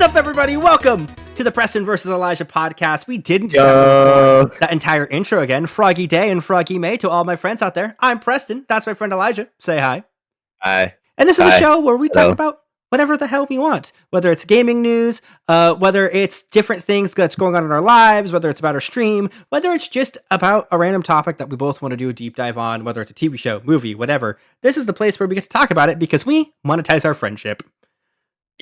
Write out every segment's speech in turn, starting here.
What's up, everybody? Welcome to the Preston versus Elijah podcast. We didn't have that entire intro again. Froggy Day and Froggy May to all my friends out there. I'm Preston. That's my friend Elijah. Say hi. Hi. And this is Hi. a show where we Hello. talk about whatever the hell we want. Whether it's gaming news, whether it's different things that's going on in our lives, whether it's about our stream, whether it's just about a random topic that we both want to do a deep dive on, whether it's a TV show, movie, whatever. This is the place where we get to talk about it because we monetize our friendship.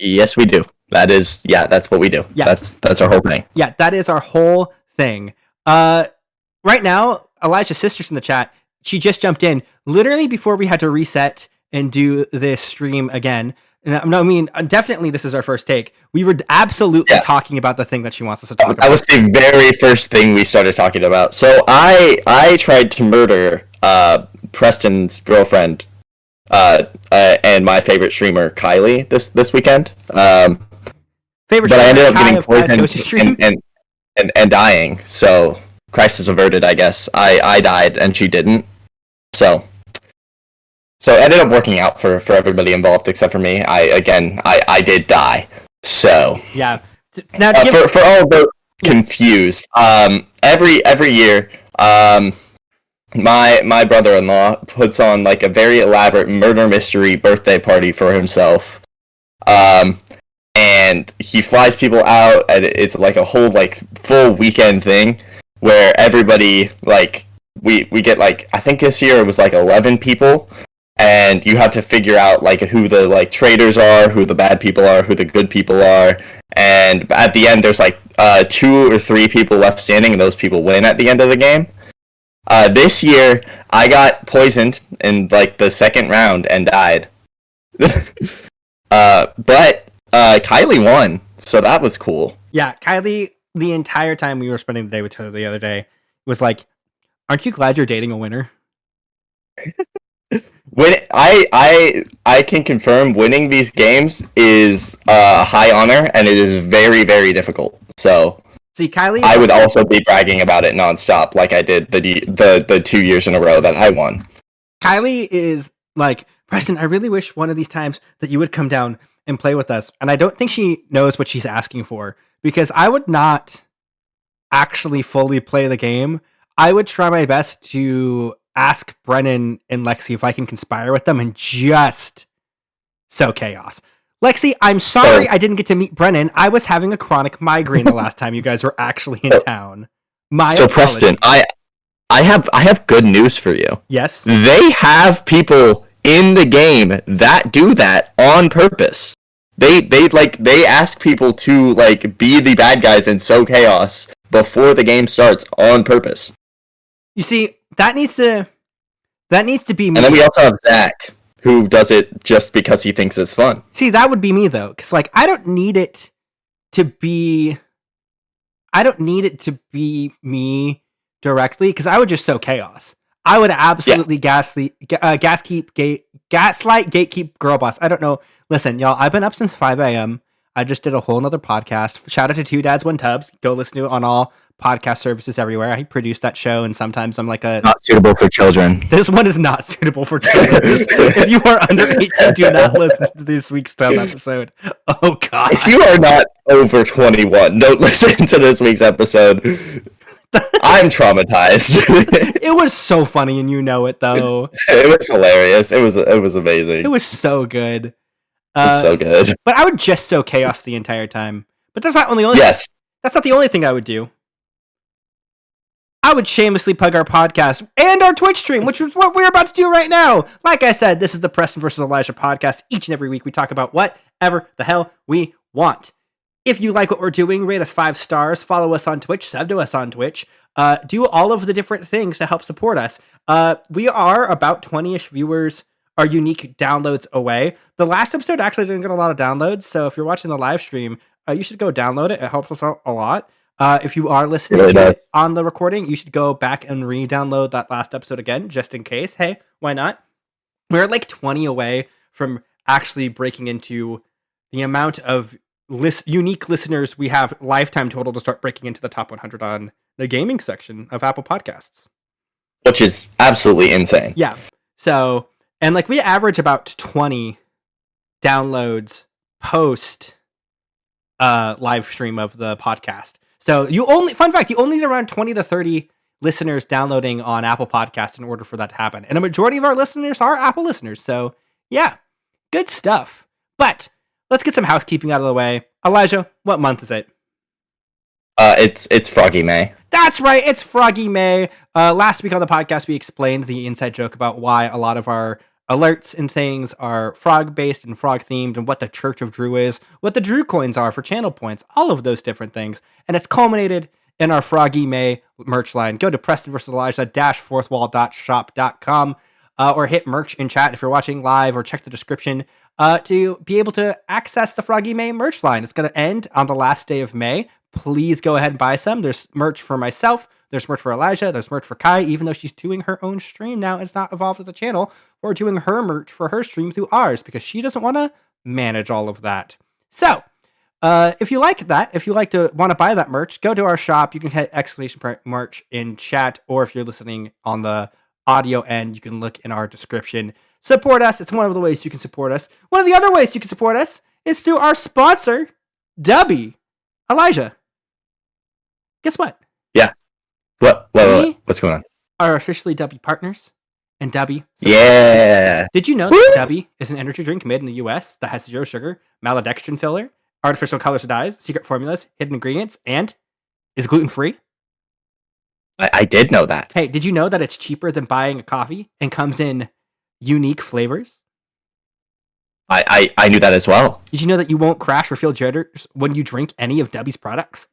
Yes, we do. That's what we do. Yeah. That's our whole thing. Yeah, that is our whole thing. Right now, Elijah's sister's in the chat. She just jumped in literally before we had to reset and do this stream again. And I mean, definitely this is our first take. We were absolutely talking about the thing that she wants us to talk about. That was the very first thing we started talking about. So I tried to murder Preston's girlfriend and my favorite streamer, Kylie, this weekend. But I ended up getting poisoned and dying. So crisis averted, I guess. I died and she didn't. So it ended up working out for everybody involved except for me. I did die. So yeah. Now for all the confused, every year, my brother-in-law puts on like a very elaborate murder mystery birthday party for himself. And he flies people out, and it's like a whole like full weekend thing where everybody like we get like, I think this year it was like 11 people, and you have to figure out like who the like traitors are, who the bad people are, who the good people are, and at the end there's like 2 or 3 people left standing, and those people win at the end of the game. This year I got poisoned in like the second round and died. But Kylie won, so that was cool. Yeah, Kylie, the entire time we were spending the day with her the other day, was like, "Aren't you glad you're dating a winner?" When I can confirm, winning these games is a high honor, and it is very, very difficult. So see, Kylie, I would also be bragging about it nonstop, like I did the 2 years in a row that I won. Kylie is like, Preston, I really wish one of these times that you would come down and play with us. And I don't think she knows what she's asking for, because I would not actually fully play the game. I would try my best to ask Brennan and Lexi if I can conspire with them and just sow chaos. Lexi, I'm sorry I didn't get to meet Brennan. I was having a chronic migraine the last time you guys were actually in town. So Preston, I have good news for you. Yes? They have people in the game that do that on purpose. They ask people to like be the bad guys and sow chaos before the game starts on purpose. You see, that needs to be me. And then we also have Zach, who does it just because he thinks it's fun. See, that would be me though, because like I don't need it to be me directly, because I would just sow chaos. I would absolutely gaslight, gatekeep, girl boss. I don't know. Listen, y'all, I've been up since 5 a.m. I just did a whole nother podcast. Shout out to Two Dads, One Tubs. Go listen to it on all podcast services everywhere. I produce that show, and sometimes I'm like not suitable for children. This one is not suitable for children. If you are under 18, do not listen to this week's episode. Oh, God. If you are not over 21, don't listen to this week's episode. I'm traumatized. It was so funny, and you know it though. It was hilarious. It was amazing. It was so good. It's so good. But I would just sow chaos the entire time. But that's not that's not the only thing I would do. I would shamelessly plug our podcast and our Twitch stream, which is what we're about to do right now. Like I said, this is the Preston versus Elijah podcast. Each and every week we talk about whatever the hell we want. If you like what we're doing, rate us 5 stars, follow us on Twitch, sub to us on Twitch, do all of the different things to help support us. We are about 20-ish viewers, our unique downloads away. The last episode actually didn't get a lot of downloads, so if you're watching the live stream, you should go download it. It helps us out a lot. If you are listening to it on the recording, you should go back and re-download that last episode again, just in case. Hey, why not? We're like 20 away from actually breaking into the amount of unique listeners we have lifetime total to start breaking into the top 100 on the gaming section of Apple Podcasts. Which is absolutely insane. Yeah. So, and like we average about 20 downloads post live stream of the podcast. So you only need around 20 to 30 listeners downloading on Apple Podcast in order for that to happen. And a majority of our listeners are Apple listeners. So yeah, good stuff. But let's get some housekeeping out of the way. Elijah, what month is it? It's Froggy May. That's right, it's Froggy May. Last week on the podcast, we explained the inside joke about why a lot of our alerts and things are frog-based and frog-themed, and what the Church of Drew is, what the Drew coins are for channel points, all of those different things. And it's culminated in our Froggy May merch line. Go to Preston vs. Elijah-fourthwall.shop.com or hit merch in chat if you're watching live, or check the description to be able to access the Froggy May merch line. It's going to end on the last day of May. Please go ahead and buy some. There's merch for myself. There's merch for Elijah. There's merch for Kai, even though she's doing her own stream now. It's not involved with the channel. We're doing her merch for her stream through ours because she doesn't want to manage all of that. So, if you like that, if you want to buy that merch, go to our shop. You can hit ! merch in chat, or if you're listening on the audio end, you can look in our description. Support us. It's one of the ways you can support us. One of the other ways you can support us is through our sponsor, Dubby. Elijah, guess what? Yeah. What's going on? Are officially Dubby partners, and Dubby. Yeah. Did you know that Dubby is an energy drink made in the U.S. that has 0 sugar, maltodextrin filler, artificial colors or dyes, secret formulas, hidden ingredients, and is gluten-free? I did know that. Hey, did you know that it's cheaper than buying a coffee and comes in unique flavors? I knew that as well. Did you know that you won't crash or feel jitters when you drink any of Dubby's products?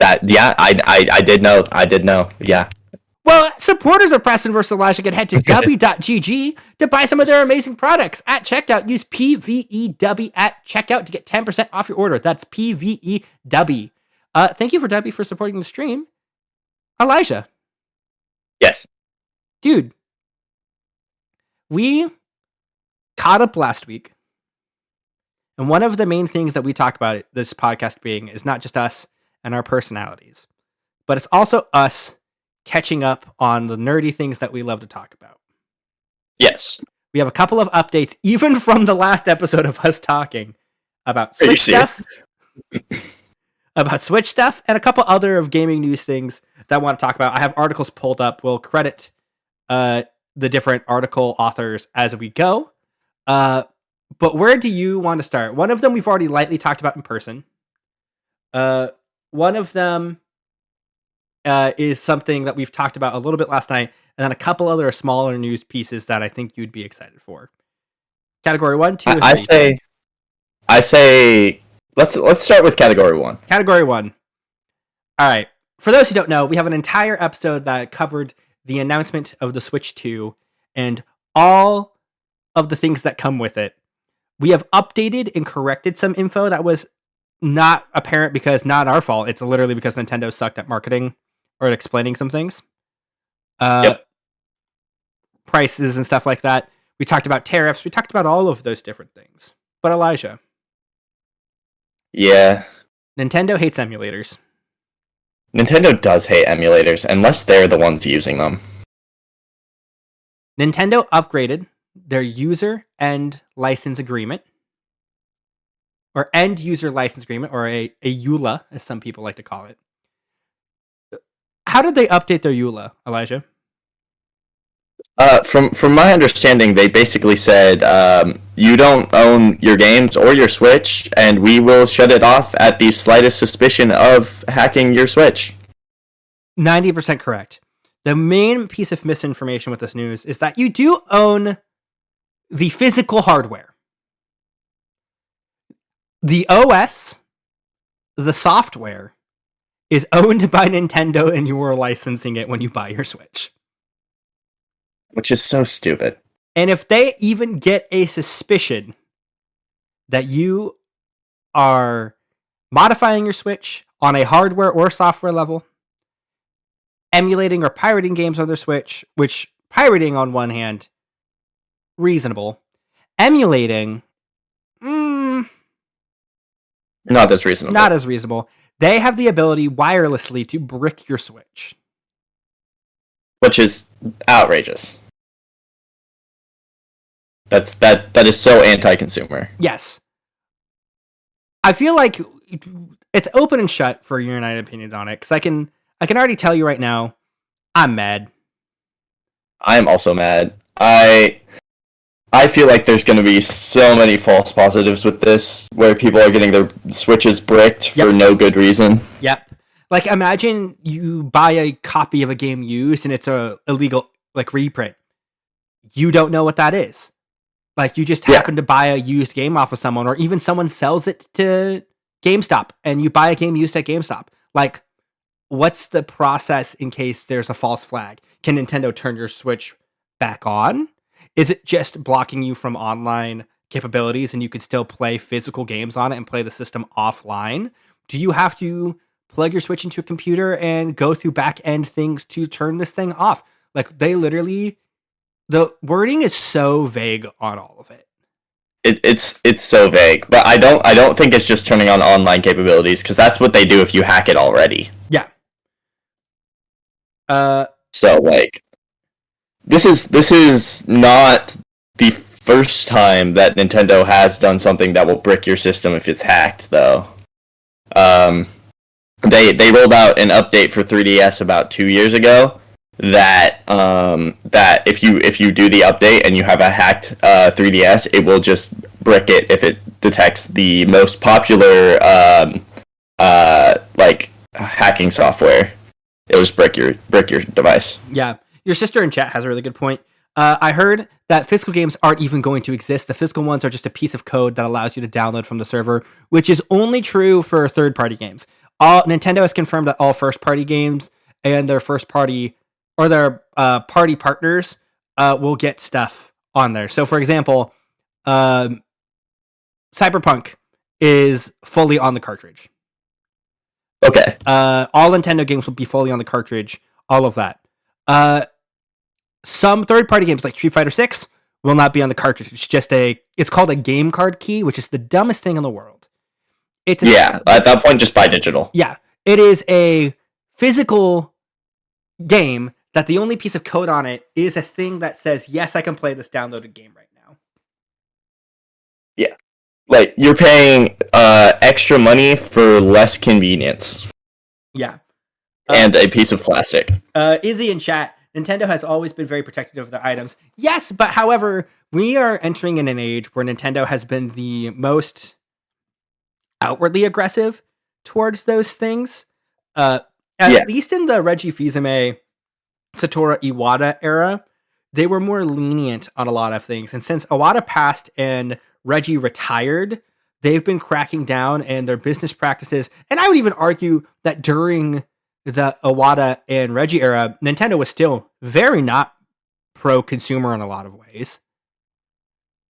I did know. Yeah. Well, supporters of Preston vs. Elijah can head to dubby.gg to buy some of their amazing products. At checkout, use PVEDubby at checkout to get 10% off your order. That's PVEDubby. Thank you for Dubby for supporting the stream. Elijah. Yes. Dude. We caught up last week. And one of the main things that we talk about this podcast being is not just us and our personalities, but it's also us catching up on the nerdy things that we love to talk about. Yes. We have a couple of updates, even from the last episode of us talking about Switch stuff. About Switch stuff, and a couple other of gaming news things that I want to talk about. I have articles pulled up. We'll credit the different article authors as we go. But where do you want to start? One of them we've already lightly talked about in person. One of them is something that we've talked about a little bit last night, and then a couple other smaller news pieces that I think you'd be excited for. Category 1, 2, 3. I say let's start with category 1. Category 1. All right. For those who don't know, we have an entire episode that covered the announcement of the Switch 2 and all of the things that come with it. We have updated and corrected some info that was not apparent because not our fault. It's literally because Nintendo sucked at marketing or at explaining some things. Prices and stuff like that. We talked about tariffs. We talked about all of those different things. But Elijah. Yeah. Nintendo hates emulators. Nintendo does hate emulators, unless they're the ones using them. Nintendo upgraded their user end license agreement, or end user license agreement, or a EULA, as some people like to call it. How did they update their EULA, Elijah? From my understanding, they basically said, you don't own your games or your Switch, and we will shut it off at the slightest suspicion of hacking your Switch. 90% correct. The main piece of misinformation with this news is that you do own the physical hardware. The OS, the software, is owned by Nintendo, and you are licensing it when you buy your Switch. Which is so stupid. And if they even get a suspicion that you are modifying your Switch on a hardware or software level, emulating or pirating games on their Switch, which pirating on one hand, reasonable. Emulating, not as reasonable. Not as reasonable. They have the ability wirelessly to brick your Switch. Which is outrageous. That is so anti-consumer. Yes. I feel like it's open and shut for your united opinions on it, because I can already tell you right now, I'm mad. I am also mad. I feel like there's going to be so many false positives with this, where people are getting their Switches bricked for no good reason. Yep. Like, imagine you buy a copy of a game used, and it's a illegal, like, reprint. You don't know what that is. Like, you just happen to buy a used game off of someone, or even someone sells it to GameStop, and you buy a game used at GameStop. Like, what's the process in case there's a false flag? Can Nintendo turn your Switch back on? Is it just blocking you from online capabilities and you can still play physical games on it and play the system offline? Do you have to plug your Switch into a computer and go through back end things to turn this thing off? Like, they literally, the wording is so vague on all of it. It's so vague, but I don't think it's just turning on online capabilities, because that's what they do if you hack it already. Yeah. So like, this is not the first time that Nintendo has done something that will brick your system if it's hacked, though. They rolled out an update for 3DS about 2 years ago that that if you do the update and you have a hacked 3DS, it will just brick it if it detects the most popular like hacking software. It'll just brick your device. Yeah. Your sister in chat has a really good point. I heard that physical games aren't even going to exist. The physical ones are just a piece of code that allows you to download from the server, which is only true for third-party games. Nintendo has confirmed that all first-party games and their first-party or their party partners will get stuff on there. So, for example, Cyberpunk is fully on the cartridge. Okay. All Nintendo games will be fully on the cartridge. All of that. Some third-party games like Street Fighter 6 will not be on the cartridge. It's called a game card key, which is the dumbest thing in the world. At that point, just buy digital. Yeah, it is a physical game that the only piece of code on it is a thing that says, yes, I can play this downloaded game right now. Yeah. Like, you're paying extra money for less convenience. Yeah. And a piece of plastic. Izzy in chat, Nintendo has always been very protective of their items. Yes, but however, we are entering in an age where Nintendo has been the most outwardly aggressive towards those things. At least in the Reggie Fils-Aimé, Satoru Iwata era, they were more lenient on a lot of things. And since Iwata passed and Reggie retired, they've been cracking down in their business practices. And I would even argue that during the Iwata and Reggie era, Nintendo was still very not pro-consumer in a lot of ways.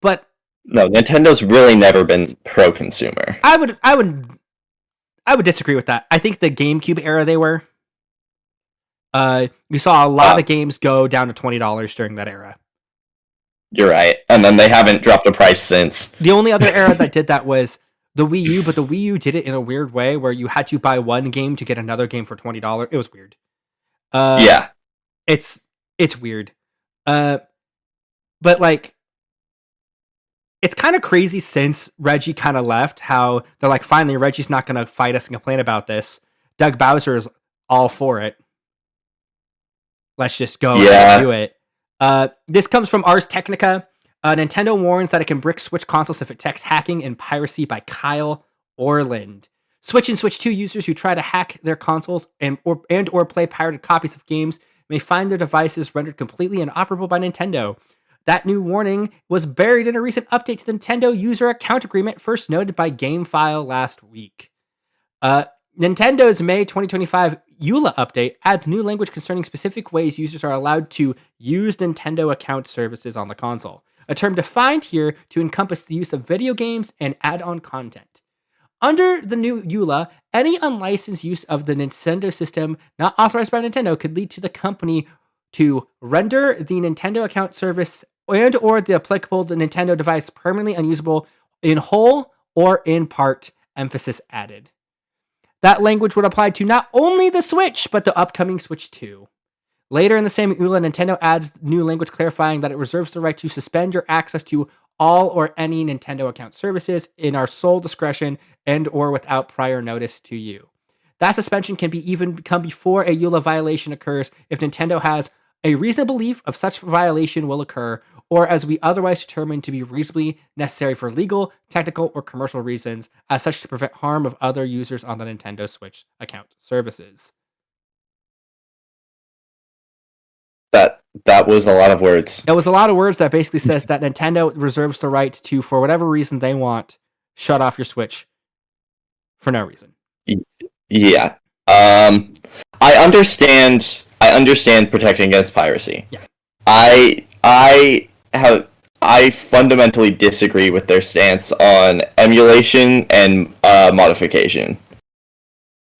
But no, Nintendo's really never been pro-consumer. I would disagree with that. I think the GameCube era they were. You saw a lot of games go down to $20 during that era. You're right. And then they haven't dropped a price since. The only other era that did that was the Wii U, but the Wii U did it in a weird way where you had to buy one game to get another game for $20. It was weird. Yeah. It's weird. But like, it's kind of crazy since Reggie kind of left, how they're like, finally, Reggie's not going to fight us and complain about this. Doug Bowser is all for it. Let's just go and do it. This comes from Ars Technica. Nintendo warns that it can brick Switch consoles if it detects hacking and piracy by Kyle Orland. Switch and Switch 2 users who try to hack their consoles and or play pirated copies of games may find their devices rendered completely inoperable by Nintendo. That new warning was buried in a recent update to the Nintendo user account agreement, first noted by GameFile last week. Nintendo May 2025 EULA update adds new language concerning specific ways users are allowed to use Nintendo account services on the console, a term defined here to encompass the use of video games and add-on content. Under the new EULA, any unlicensed use of the Nintendo system not authorized by Nintendo could lead to the company to render the Nintendo account service and or the applicable the Nintendo device permanently unusable in whole or in part, emphasis added. That language would apply to not only the Switch, but the upcoming Switch 2. Later in the same EULA, Nintendo adds new language clarifying that it reserves the right to suspend your access to all or any Nintendo account services in our sole discretion and or without prior notice to you. That suspension can even come before a EULA violation occurs if Nintendo has a reasonable belief of such violation will occur, or as we otherwise determine to be reasonably necessary for legal, technical, or commercial reasons, as such to prevent harm of other users on the Nintendo Switch account services. That was a lot of words. That was a lot of words that basically says that Nintendo reserves the right to, for whatever reason they want, shut off your Switch for no reason. Yeah. I understand protecting against piracy. Yeah. I fundamentally disagree with their stance on emulation and modification.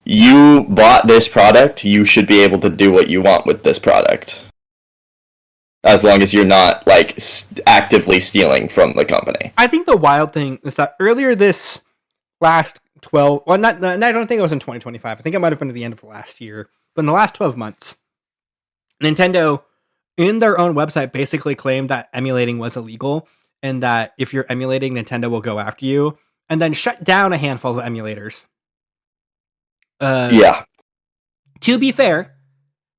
You bought this product, you should be able to do what you want with this product. As long as you're not, like, actively stealing from the company. I think the wild thing is that earlier this last 12... Well, I don't think it was in 2025. I think it might have been at the end of last year. But in the last 12 months, Nintendo, in their own website, basically claimed that emulating was illegal, and that if you're emulating, Nintendo will go after you, and then shut down a handful of emulators. Yeah. To be fair,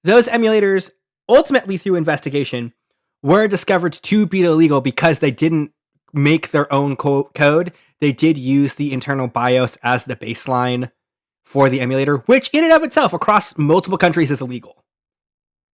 those emulators, ultimately through investigation, were discovered to be illegal because they didn't make their own code. They did use the internal BIOS as the baseline for the emulator, which in and of itself across multiple countries is illegal.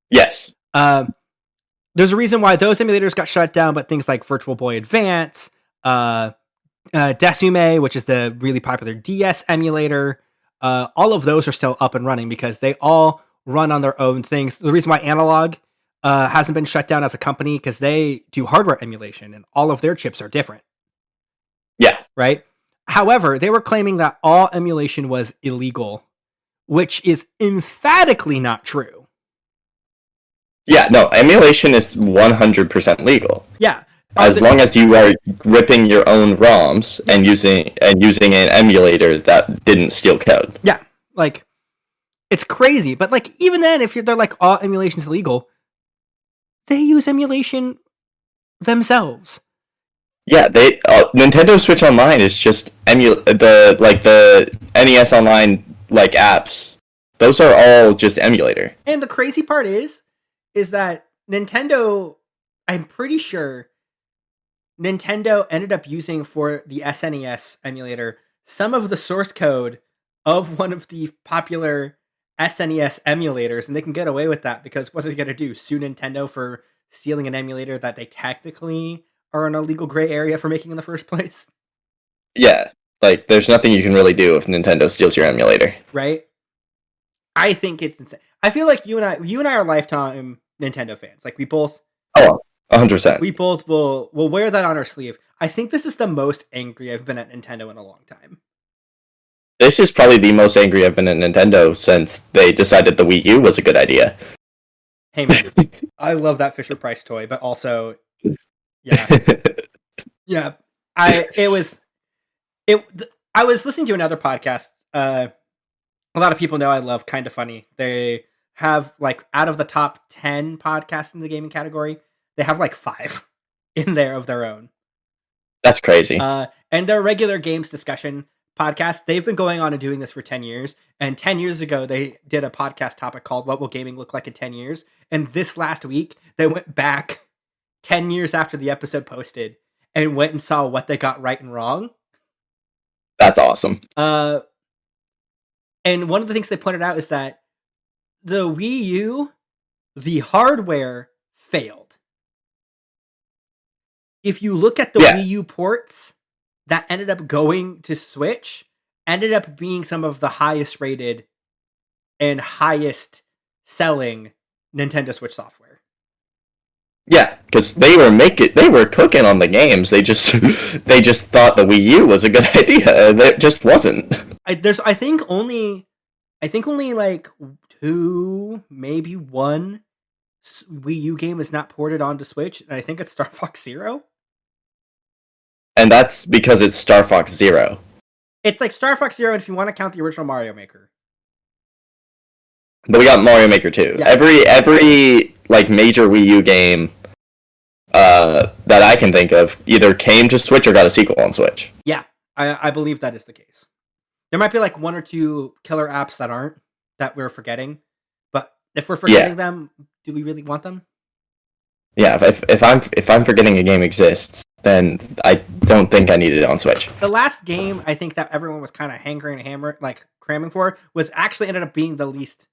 Yes. There's a reason why those emulators got shut down, but things like Virtual Boy Advance, Desume, which is the really popular DS emulator, all of those are still up and running because they all run on their own things. The reason why Analog hasn't been shut down as a company because they do hardware emulation and all of their chips are different. Yeah. Right? However, they were claiming that all emulation was illegal, which is emphatically not true. Yeah, no, emulation is 100% legal. Yeah. As long as you are ripping your own ROMs and using an emulator that didn't steal code. Yeah. Like, it's crazy. But, like, even then, if they're like, all emulation is illegal, they use emulation themselves. Yeah, they Nintendo Switch Online is just the NES Online like apps. Those are all just emulator. And the crazy part is that Nintendo, I'm pretty sure Nintendo ended up using for the SNES emulator some of the source code of one of the popular SNES emulators, and they can get away with that because what are they going to do? Sue Nintendo for stealing an emulator that they technically are in a legal gray area for making in the first place? Yeah, like there's nothing you can really do if Nintendo steals your emulator. Right? I think it's insane. I feel like you and I are lifetime Nintendo fans. Like we both 100%. We both will wear that on our sleeve. I think this is the most angry I've been at Nintendo in a long time. This is probably the most angry I've been at Nintendo since they decided the Wii U was a good idea. Hey man, I love that Fisher-Price toy, but also, yeah. Yeah. I was listening to another podcast. A lot of people know I love Kinda Funny. They have, like, out of the top 10 podcasts in the gaming category, they have, like, 5 in there of their own. That's crazy. And their regular games discussion podcast, they've been going on and doing this for 10 years. And 10 years ago, they did a podcast topic called What Will Gaming Look Like in 10 Years? And this last week, they went back 10 years after the episode posted and went and saw what they got right and wrong. That's awesome. And one of the things they pointed out is that the Wii U, the hardware failed. If you look at the Wii U ports that ended up going to Switch, ended up being some of the highest rated and highest selling Nintendo Switch software. Yeah, because they were cooking on the games. They just thought the Wii U was a good idea, and it just wasn't. I think only like 2, maybe 1 Wii U game is not ported onto Switch, and I think it's Star Fox Zero. And that's because it's Star Fox Zero. It's like Star Fox Zero, and if you want to count the original Mario Maker. But we got Mario Maker 2. Yeah. Every like major Wii U game that I can think of either came to Switch or got a sequel on Switch. Yeah, I believe that is the case. There might be like one or two killer apps that aren't, that we're forgetting, but if we're forgetting them, do we really want them? Yeah, if I'm forgetting a game exists, then I don't think I need it on Switch. The last game I think that everyone was kind of cramming for was actually ended up being the least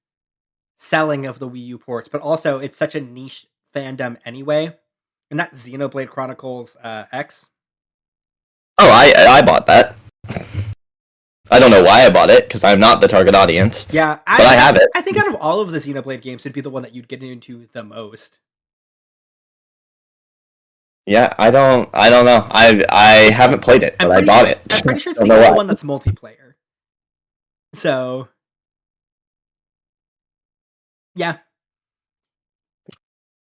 selling of the Wii U ports, but also it's such a niche fandom anyway. And that's Xenoblade Chronicles X. Oh, I bought that. I don't know why I bought it, because I'm not the target audience. Yeah, but I have it. I think out of all of the Xenoblade games, it'd be the one that you'd get into the most. Yeah, I don't know. I haven't played it, but I bought it. I'm pretty sure it's the only one that's multiplayer. So, yeah.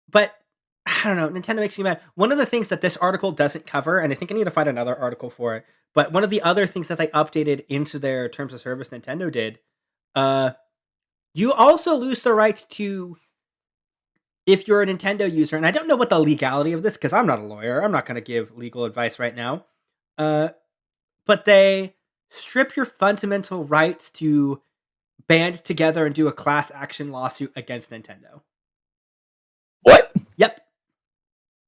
But, I don't know, Nintendo makes me mad. One of the things that this article doesn't cover, and I think I need to find another article for it, but one of the other things that they updated into their terms of service Nintendo did, you also lose the right to, if you're a Nintendo user, and I don't know what the legality of this, because I'm not a lawyer, I'm not going to give legal advice right now, but they strip your fundamental rights to band together and do a class action lawsuit against Nintendo. What? Yep.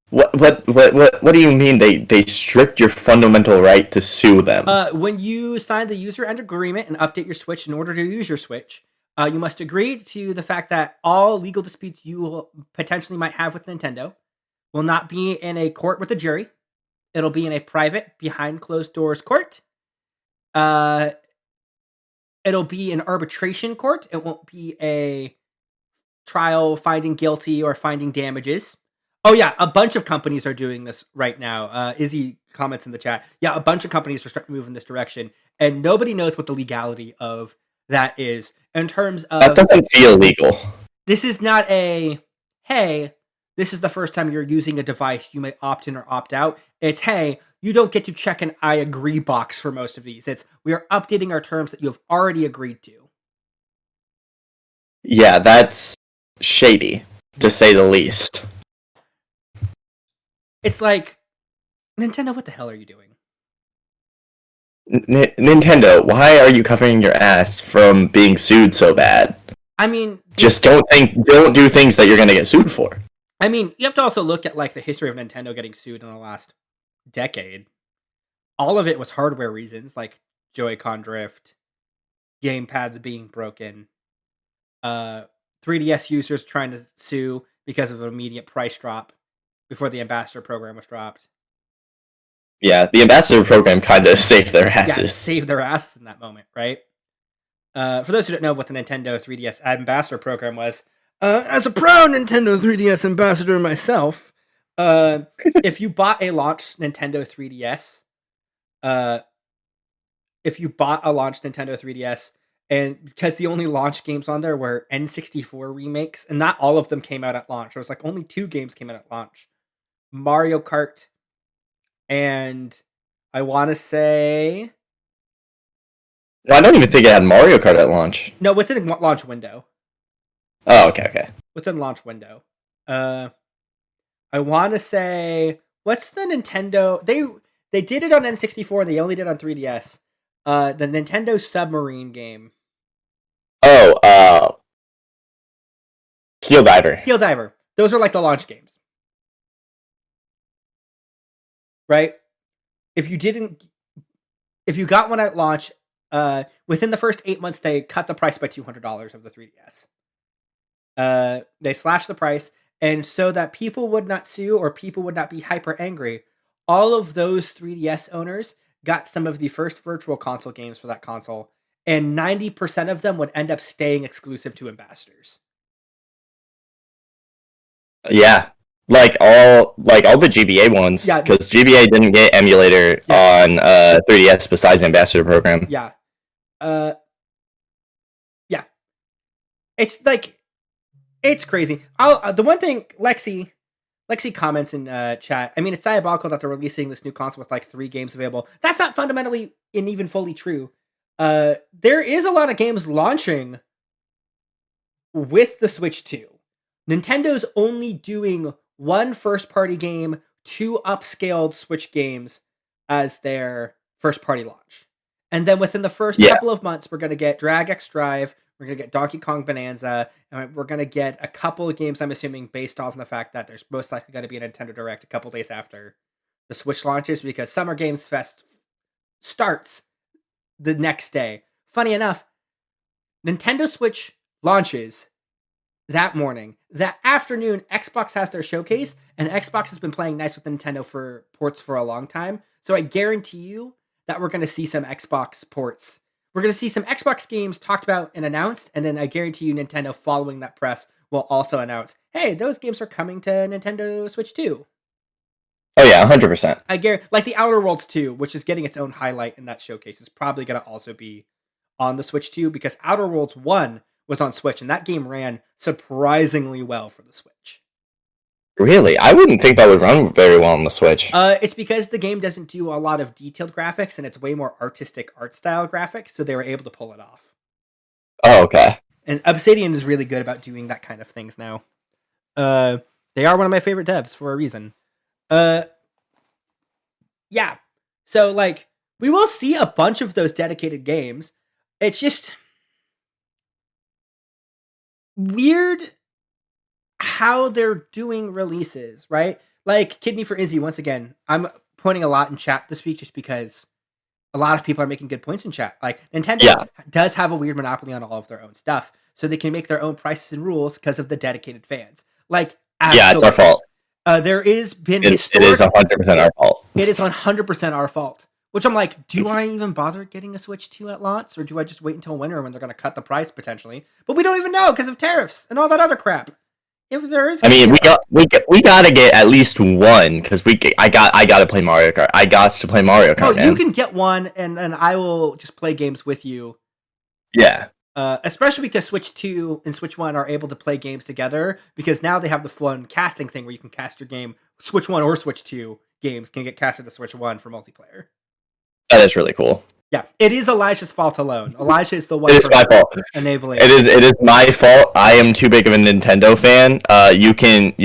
What do you mean they stripped your fundamental right to sue them? When you sign the user end agreement and update your Switch in order to use your Switch, you must agree to the fact that all legal disputes you potentially might have with Nintendo will not be in a court with a jury. It'll be in a private, behind closed doors court. It'll be an arbitration court. It won't be a trial finding guilty or finding damages. Oh yeah, a bunch of companies are doing this right now. Izzy comments in the chat. Yeah, a bunch of companies are starting to move in this direction, and nobody knows what the legality of that is in terms of. That doesn't feel legal. This is not a, hey, this is the first time you're using a device, you may opt in or opt out. It's, hey, you don't get to check an I agree box for most of these. It's, we are updating our terms that you have already agreed to. Yeah, that's shady, to say the least. It's like, Nintendo, what the hell are you doing? Nintendo, why are you covering your ass from being sued so bad? I mean, just don't do things that you're going to get sued for. I mean, you have to also look at like the history of Nintendo getting sued in the last decade. All of it was hardware reasons, like Joy-Con drift, gamepads being broken, 3DS users trying to sue because of an immediate price drop before the ambassador program was dropped. Yeah, the ambassador program kind of saved their asses. Yeah, saved their asses in that moment, right? For those who don't know what the Nintendo 3DS ambassador program was, as a proud Nintendo 3DS ambassador myself, if you bought a launch Nintendo 3DS, and because the only launch games on there were N64 remakes, and not all of them came out at launch. There was like only 2 games came out at launch. Mario Kart, and I want to say... I don't even think it had Mario Kart at launch. No, within launch window. Oh, okay. Within launch window. I want to say... What's the Nintendo... They did it on N64, and they only did it on 3DS. The Nintendo Submarine game. Oh, Steel Diver. Steel Diver. Those are like the launch games. Right? If you got one at launch, within the first 8 months, they cut the price by $200 of the 3DS. They slashed the price, and so that people would not sue or people would not be hyper angry, all of those 3DS owners got some of the first virtual console games for that console, and 90% of them would end up staying exclusive to ambassadors. Yeah. Like all the GBA ones, because GBA didn't get emulator on 3DS besides Ambassador Program. Yeah. Yeah. It's like, it's crazy. The one thing, Lexi comments in chat, I mean, it's diabolical that they're releasing this new console with like 3 games available. That's not fundamentally and even fully true. There is a lot of games launching with the Switch 2. Nintendo's only doing one first-party game, 2 upscaled Switch games as their first-party launch. And then within the first couple of months, we're going to get Drag X Drive, we're going to get Donkey Kong Bonanza, and we're going to get a couple of games, I'm assuming, based off of the fact that there's most likely going to be a Nintendo Direct a couple days after the Switch launches, because Summer Games Fest starts the next day. Funny enough, Nintendo Switch launches that morning. That afternoon, Xbox has their showcase, and Xbox has been playing nice with Nintendo for ports for a long time. So I guarantee you that we're going to see some Xbox ports. We're going to see some Xbox games talked about and announced, and then I guarantee you Nintendo, following that press, will also announce, hey, those games are coming to Nintendo Switch 2. Oh yeah, 100%. I guarantee, like the Outer Worlds 2, which is getting its own highlight in that showcase, is probably going to also be on the Switch 2, because Outer Worlds 1 was on Switch, and that game ran surprisingly well for the Switch. Really? I wouldn't think that would run very well on the Switch. It's because the game doesn't do a lot of detailed graphics, and it's way more artistic art style graphics, so they were able to pull it off. Oh, okay. And Obsidian is really good about doing that kind of things now. They are one of my favorite devs for a reason. Yeah. So, like, we will see a bunch of those dedicated games. It's just weird how they're doing releases, right? Like Kidney for Izzy, once again, I'm pointing a lot in chat this week just because a lot of people are making good points in chat. Like, Nintendo does have a weird monopoly on all of their own stuff, so they can make their own prices and rules because of the dedicated fans. Like, yeah, it's our fault. There is been it is 100% our fault. It is 100% our fault. Which I'm like, do I even bother getting a Switch 2 at launch, or do I just wait until winter when they're going to cut the price potentially? But we don't even know because of tariffs and all that other crap. If there is, I mean, we gotta get at least one because I gotta play Mario Kart. I got to play Mario Kart. Oh, you can get one, and I will just play games with you. Yeah. Especially because Switch 2 and Switch 1 are able to play games together, because now they have the fun casting thing where you can cast your game. Switch 1 or Switch 2 games can get casted to Switch 1 for multiplayer. That is really cool. Yeah, it is Elijah's fault alone. Elijah is the one. It is my fault. Enabling. It is my fault. I am too big of a Nintendo fan. You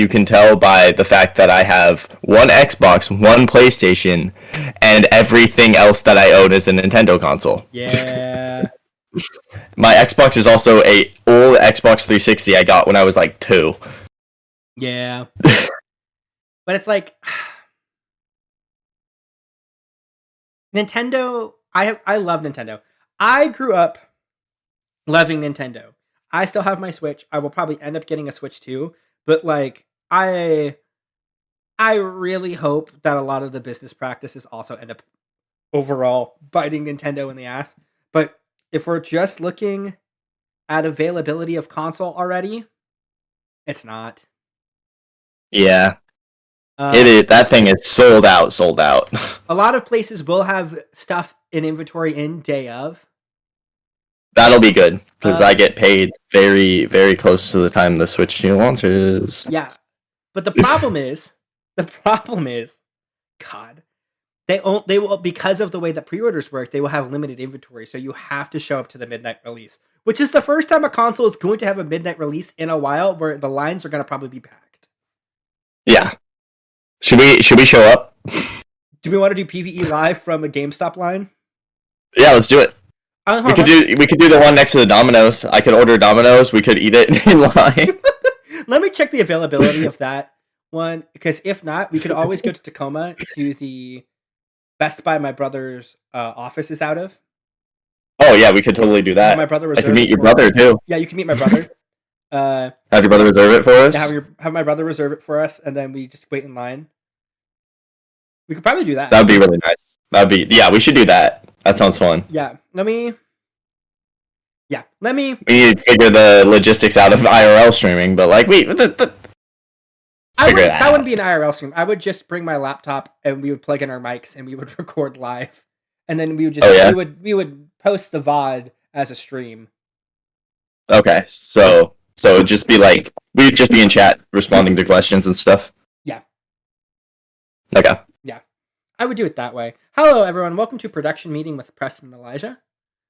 can tell by the fact that I have one Xbox, one PlayStation, and everything else that I own is a Nintendo console. Yeah. My Xbox is also a old Xbox 360 I got when I was like 2. Yeah. But it's like Nintendo, I love Nintendo. I grew up loving Nintendo. I still have my Switch. I will probably end up getting a Switch too, but like I really hope that a lot of the business practices also end up overall biting Nintendo in the ass. But if we're just looking at availability of console already, it's not. Yeah. It is. That thing is sold out. A lot of places will have stuff in inventory in day of. That'll be good, because I get paid very, very close to the time the Switch 2 launches. Yeah. But the problem is, God, they will, because of the way that pre-orders work, they will have limited inventory, so you have to show up to the midnight release, which is the first time a console is going to have a midnight release in a while, where the lines are going to probably be packed. Yeah. Should we show up? Do we want to do PvE live from a GameStop line? Yeah, let's do it. We could do the one next to the Domino's. I could order Domino's. We could eat it in line. Let me check the availability of that one, because if not, we could always go to Tacoma to the Best Buy my brother's office is out of. Oh yeah, we could totally do that. My brother I could meet your brother too. Yeah, you can meet my brother. Have your brother reserve it for us? Yeah, have my brother reserve it for us, and then we just wait in line. We could probably do that. That'd be really nice. Yeah, we should do that. That sounds fun. Yeah, let me. We need to figure the logistics out of IRL streaming, but like, that wouldn't be an IRL stream. I would just bring my laptop and we would plug in our mics and we would record live, and then we would just we would post the VOD as a stream. Okay, so it'd just be like we'd just be in chat responding to questions and stuff. Yeah. Okay. Yeah, I would do it that way. Hello, everyone. Welcome to production meeting with Preston and Elijah,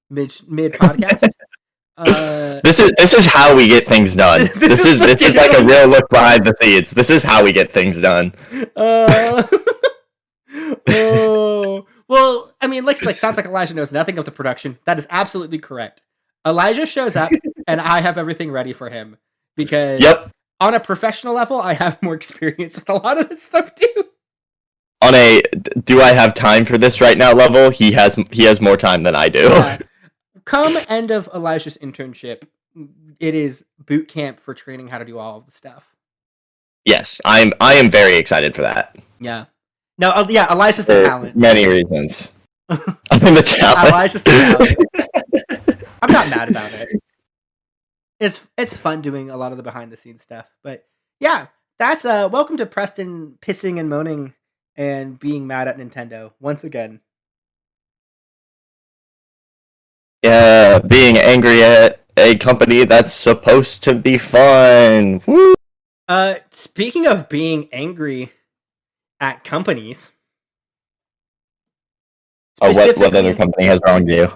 mid podcast. This is how we get things done. This is like a real look behind the scenes. This is how we get things done. Oh, well, I mean, looks like sounds like Elijah knows nothing of the production. That is absolutely correct. Elijah shows up, and I have everything ready for him because on a professional level, I have more experience with a lot of this stuff too. On a do I have time for this right now level, he has more time than I do. Yeah. Come end of Elijah's internship, it is boot camp for training how to do all of the stuff. Yes, I am very excited for that. Yeah. No, Elijah's the talent. Many reasons. I'm the talent. Elijah's the talent. I'm not mad about it. It's fun doing a lot of the behind the scenes stuff. But yeah, that's welcome to Preston pissing and moaning and being mad at Nintendo once again. Yeah, being angry at a company that's supposed to be fun. Woo! Speaking of being angry at companies. What other company has wronged you?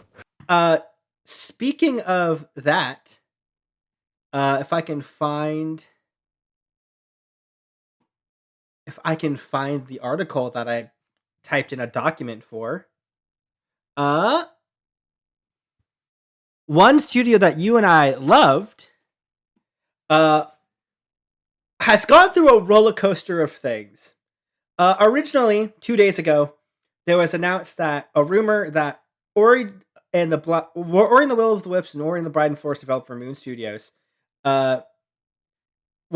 Speaking of that, if I can find the article that I typed in a document for, one studio that you and I loved, has gone through a roller coaster of things. Originally, 2 days ago, there was announced that a rumor that Ori and the Will of the Wisps and Ori and the Bride and Forest developer Moon Studios was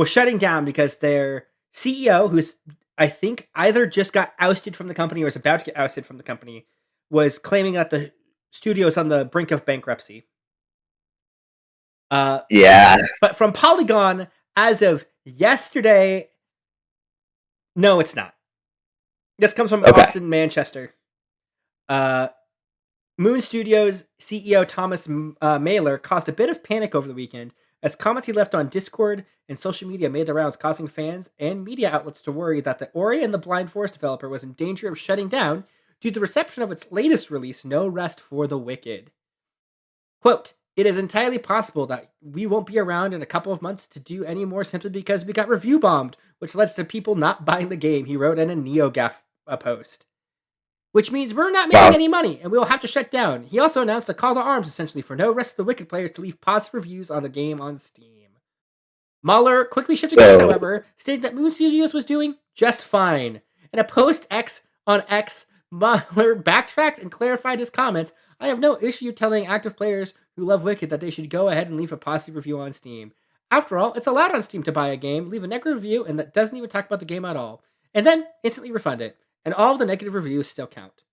shutting down because their CEO, who's I think either just got ousted from the company or is about to get ousted from the company, was claiming that the studio is on the brink of bankruptcy. Yeah. But from Polygon, as of yesterday, no, it's not. This comes from Austin, Manchester. Moon Studios CEO Thomas Mailer caused a bit of panic over the weekend as comments he left on Discord and social media made the rounds, causing fans and media outlets to worry that the Ori and the Blind Forest developer was in danger of shutting down due to the reception of its latest release, No Rest for the Wicked. Quote, "It is entirely possible that we won't be around in a couple of months to do any more simply because we got review bombed, which leads to people not buying the game," he wrote in a NeoGAF post. "Which means we're not making any money, and we will have to shut down." He also announced a call to arms, essentially, for No Rest of the Wicked players to leave positive reviews on the game on Steam. Mahler quickly shifted gears, however, stating that Moon Studios was doing just fine. In a post on X, Mahler backtracked and clarified his comments. "I have no issue telling active players who love Wicked that they should go ahead and leave a positive review on Steam. After all, it's allowed on Steam to buy a game, leave a negative review, and that doesn't even talk about the game at all, and then instantly refund it. And all of the negative reviews still count.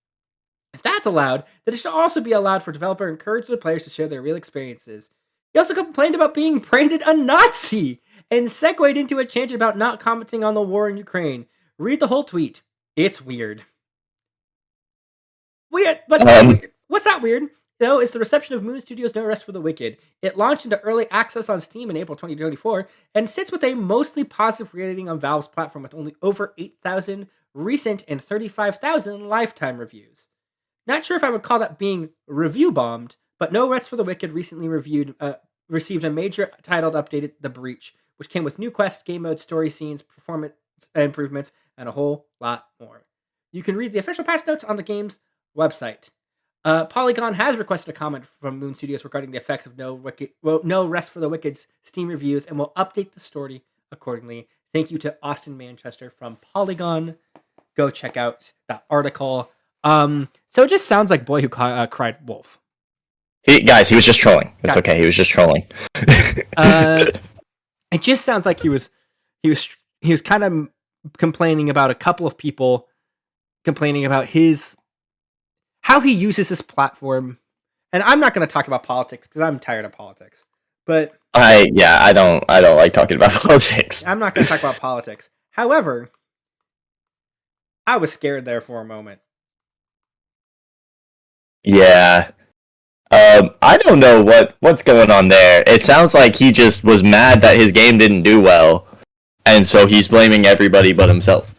If that's allowed, then it should also be allowed for developer encourage the players to share their real experiences." He also complained about being branded a Nazi and segued into a chant about not commenting on the war in Ukraine. Read the whole tweet. It's weird. Weird, but what's not weird, though, is the reception of Moon Studios' No Rest for the Wicked. It launched into early access on Steam in April 2024 and sits with a mostly positive rating on Valve's platform with only over 8,000 recent and 35,000 lifetime reviews. Not sure if I would call that being review bombed, but No Rest for the Wicked recently received a major titled update, The Breach, which came with new quests, game modes, story scenes, performance improvements, and a whole lot more. You can read the official patch notes on the game's website. Polygon has requested a comment from Moon Studios regarding the effects of No Rest for the Wicked's Steam reviews and will update the story accordingly. Thank you to Austin Manchester from Polygon. Go check out that article. So it just sounds like Boy Who Cried Wolf. He was just trolling. It's okay. He was just trolling. It just sounds like he was kind of complaining about a couple of people complaining about how he uses his platform. And I'm not going to talk about politics because I'm tired of politics. But I don't like talking about politics. I'm not going to talk about politics. However, I was scared there for a moment. Yeah. I don't know what's going on there. It sounds like he just was mad that his game didn't do well, and so he's blaming everybody but himself.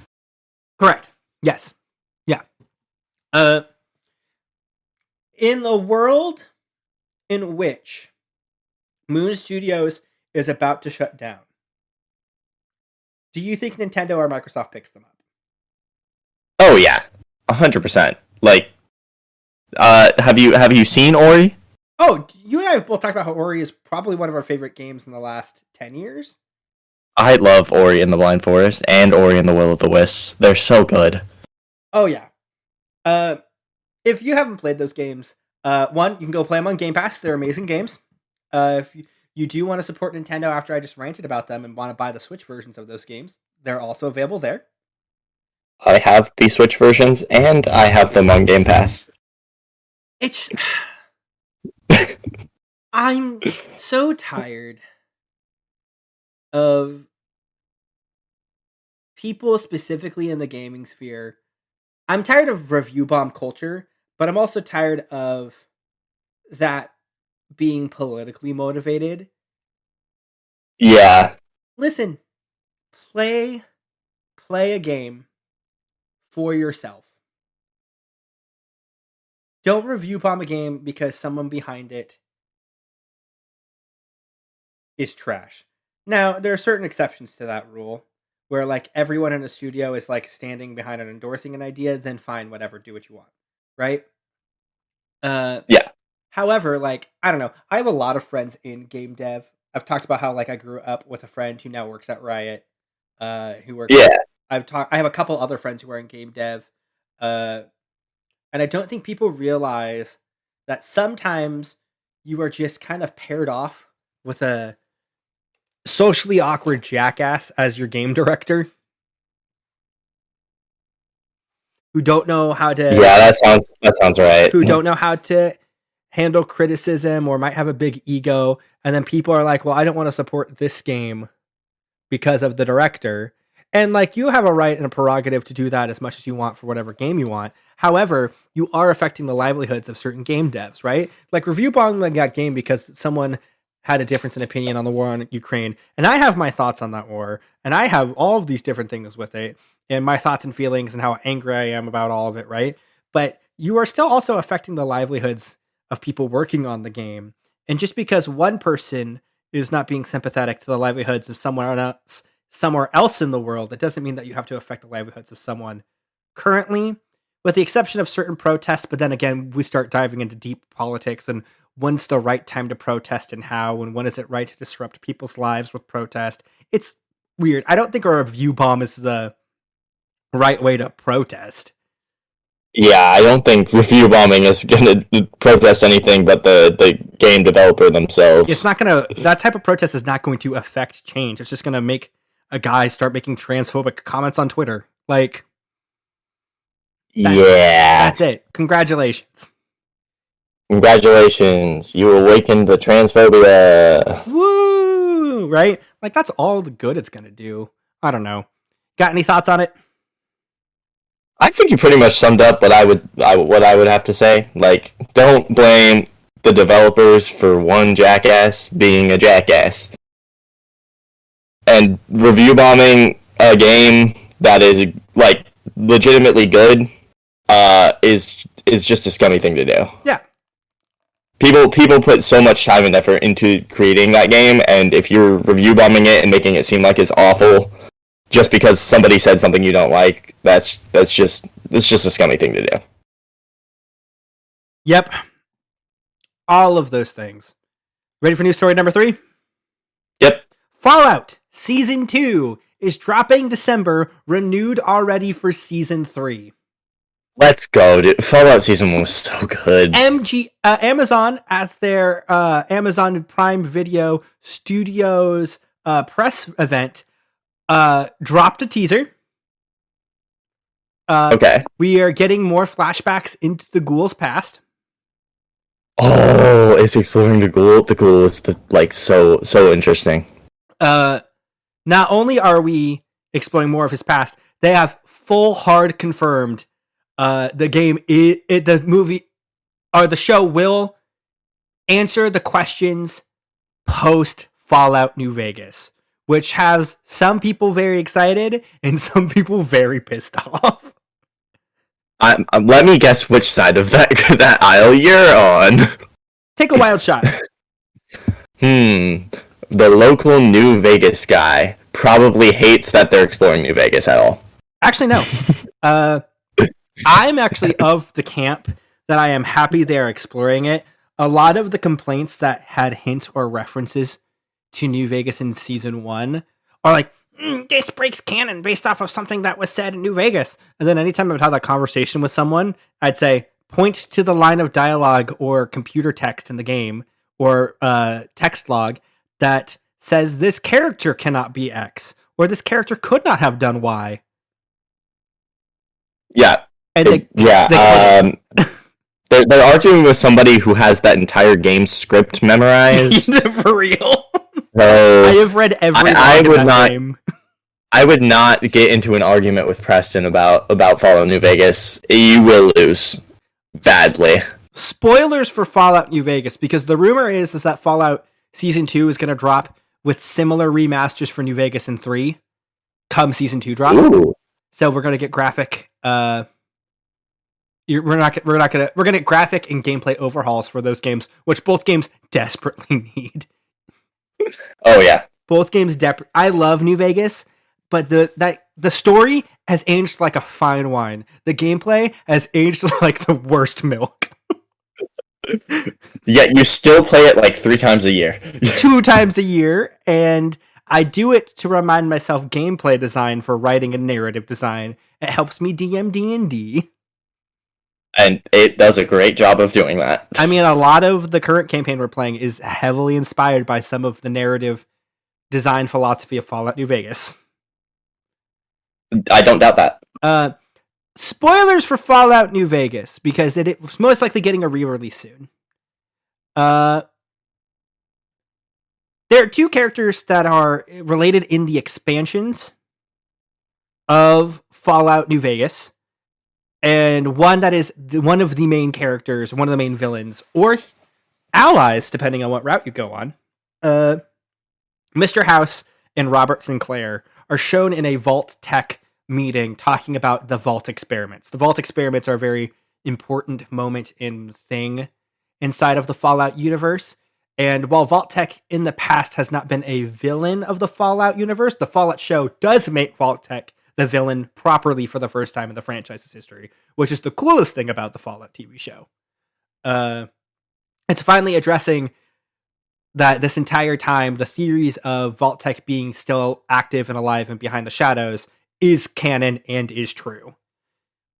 Correct. Yes. Yeah. In the world in which Moon Studios is about to shut down. Do you think Nintendo or Microsoft picks them up? Oh yeah, 100%. Like, have you seen Ori? Oh, you and I have both talked about how Ori is probably one of our favorite games in the last 10 years. I love Ori and the Blind Forest and Ori and the Will of the Wisps. They're so good. Oh yeah. If you haven't played those games, one, you can go play them on Game Pass. They're amazing games. If you do want to support Nintendo after I just ranted about them and want to buy the Switch versions of those games, they're also available there. I have the Switch versions and I have them on Game Pass. It's I'm so tired of people specifically in the gaming sphere. I'm tired of review bomb culture, but I'm also tired of that being politically motivated. Yeah. Listen, play a game for yourself. Don't review bomb a game because someone behind it is trash. Now, there are certain exceptions to that rule where like everyone in a studio is like standing behind and endorsing an idea, then fine, whatever, do what you want. Right? Yeah. However, like, I don't know. I have a lot of friends in game dev. I've talked about how like I grew up with a friend who now works at Riot, who works. Yeah. I have a couple other friends who are in game dev, and I don't think people realize that sometimes you are just kind of paired off with a socially awkward jackass as your game director who don't know how to. Yeah, that sounds right. Who don't know how to handle criticism or might have a big ego, and then people are like, well, I don't want to support this game because of the director. And like, you have a right and a prerogative to do that as much as you want for whatever game you want. However, you are affecting the livelihoods of certain game devs, right? Like, review bombing that game because someone had a difference in opinion on the war on Ukraine, and I have my thoughts on that war, and I have all of these different things with it, and my thoughts and feelings and how angry I am about all of it, right? But you are still also affecting the livelihoods of people working on the game. And just because one person is not being sympathetic to the livelihoods of somewhere else in the world, it doesn't mean that you have to affect the livelihoods of someone currently, with the exception of certain protests. But then again, we start diving into deep politics and when's the right time to protest and how, and when is it right to disrupt people's lives with protest. It's weird. I don't think a review bomb is the right way to protest. Yeah, I don't think review bombing is going to protest anything but the game developer themselves. It's not going to, that type of protest is not going to affect change. It's just going to make a guy start making transphobic comments on Twitter. Like, that's it. Congratulations. Congratulations. You awakened the transphobia. Woo! Right? Like, that's all the good it's going to do. I don't know. Got any thoughts on it? I think you pretty much summed up what I would have to say. Like, don't blame the developers for one jackass being a jackass. And review bombing a game that is like legitimately good is just a scummy thing to do. Yeah. People put so much time and effort into creating that game, and if you're review bombing it and making it seem like it's awful just because somebody said something you don't like, that's just a scummy thing to do. Yep. All of those things. Ready for news story number 3? Yep. Fallout Season 2 is dropping December, renewed already for Season 3. Let's go, dude. Fallout Season 1 was so good. Amazon at their Amazon Prime Video Studios press event dropped a teaser. Okay. We are getting more flashbacks into the ghoul's past. Oh, it's exploring the ghoul. The ghoul is so interesting. Not only are we exploring more of his past, they have full hard confirmed the game, the movie, or the show will answer the questions post Fallout New Vegas, which has some people very excited and some people very pissed off. Let me guess which side of that aisle you're on. Take a wild shot. The local New Vegas guy probably hates that they're exploring New Vegas at all. Actually, no. I'm actually of the camp that I am happy they're exploring it. A lot of the complaints that had hints or references to New Vegas in season 1 are like, this breaks canon based off of something that was said in New Vegas. And then anytime I would have that conversation with someone, I'd say, point to the line of dialogue or computer text in the game or text log that says this character cannot be X or this character could not have done Y. Yeah. And they're arguing with somebody who has that entire game script memorized. For real. So I have read every game. I would not get into an argument with Preston about Fallout New Vegas. You will lose badly. Spoilers for Fallout New Vegas, because the rumor is that Fallout Season 2 is going to drop with similar remasters for New Vegas and 3 come Season 2 drop. Ooh. So we're going to get graphic we're going to get graphic and gameplay overhauls for those games, which both games desperately need. Oh yeah. Both games I love New Vegas, but the story has aged like a fine wine. The gameplay has aged like the worst milk. Yet you still play it like 3 times a year. 2 times a year, and I do it to remind myself gameplay design for writing and narrative design. It helps me DM D&D. And it does a great job of doing that. I mean, a lot of the current campaign we're playing is heavily inspired by some of the narrative design philosophy of Fallout New Vegas. I don't doubt that. Spoilers for Fallout New Vegas, because it's most likely getting a re-release soon. There are 2 characters that are related in the expansions of Fallout New Vegas, and one that is one of the main characters, one of the main villains, or allies, depending on what route you go on. Mr. House and Robert Sinclair are shown in a Vault Tech meeting talking about the Vault experiments. The Vault experiments are a very important moment in thing inside of the Fallout universe. And while Vault Tech in the past has not been a villain of the Fallout universe, the Fallout show does make Vault Tech the villain properly for the first time in the franchise's history, which is the coolest thing about the Fallout TV show. It's finally addressing that this entire time, the theories of Vault Tech being still active and alive and behind the shadows is canon and is true.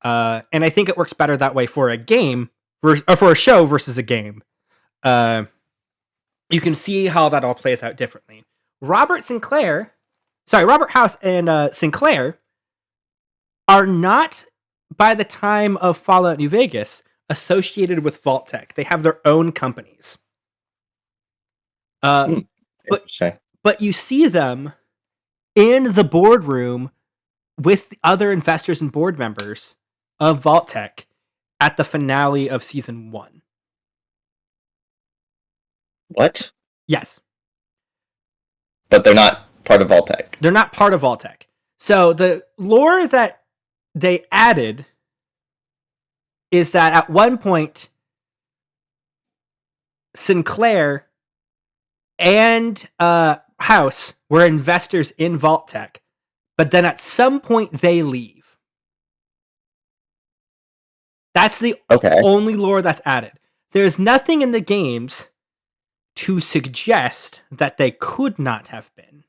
And I think it works better that way for a game, for a show versus a game. You can see how that all plays out differently. Robert House and Sinclair are not, by the time of Fallout New Vegas, associated with Vault Tech. They have their own companies. But you see them in the boardroom with the other investors and board members of Vault Tech at the finale of Season 1. What? Yes. But they're not part of Vault Tech. They're not part of Vault Tech. So the lore that they added is that at one point, Sinclair and House were investors in Vault Tech, but then at some point they leave. That's the only lore that's added. There's nothing in the games to suggest that they could not have been.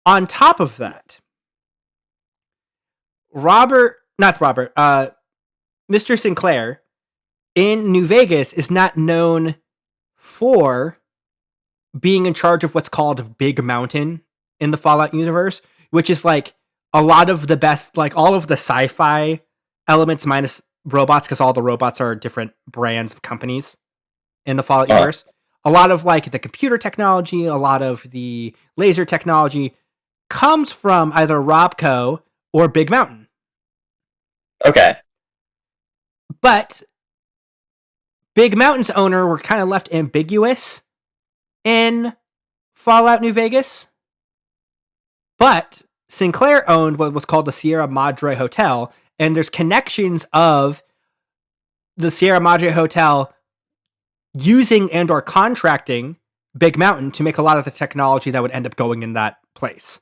On top of that, Mr. Sinclair in New Vegas is not known for being in charge of what's called Big Mountain in the Fallout universe, which is like a lot of the best, like all of the sci-fi elements minus robots, because all the robots are different brands of companies in the Fallout universe. A lot of like the computer technology, a lot of the laser technology comes from either Robco or Big Mountain. Okay. But Big Mountain's owner were kind of left ambiguous in Fallout New Vegas. But Sinclair owned what was called the Sierra Madre Hotel, and there's connections of the Sierra Madre Hotel using and or contracting Big Mountain to make a lot of the technology that would end up going in that place.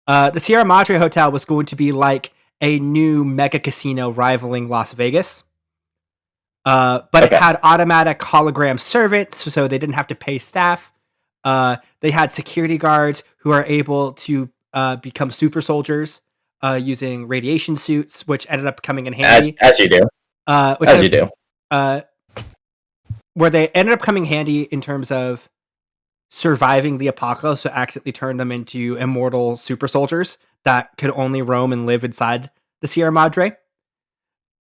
The Sierra Madre Hotel was going to be like a new mega casino rivaling Las Vegas. But it had automatic hologram servants, so they didn't have to pay staff. They had security guards who are able to become super soldiers using radiation suits, which ended up coming in handy. As you do. You do. Where they ended up coming handy in terms of surviving the apocalypse, but accidentally turned them into immortal super soldiers that could only roam and live inside the Sierra Madre.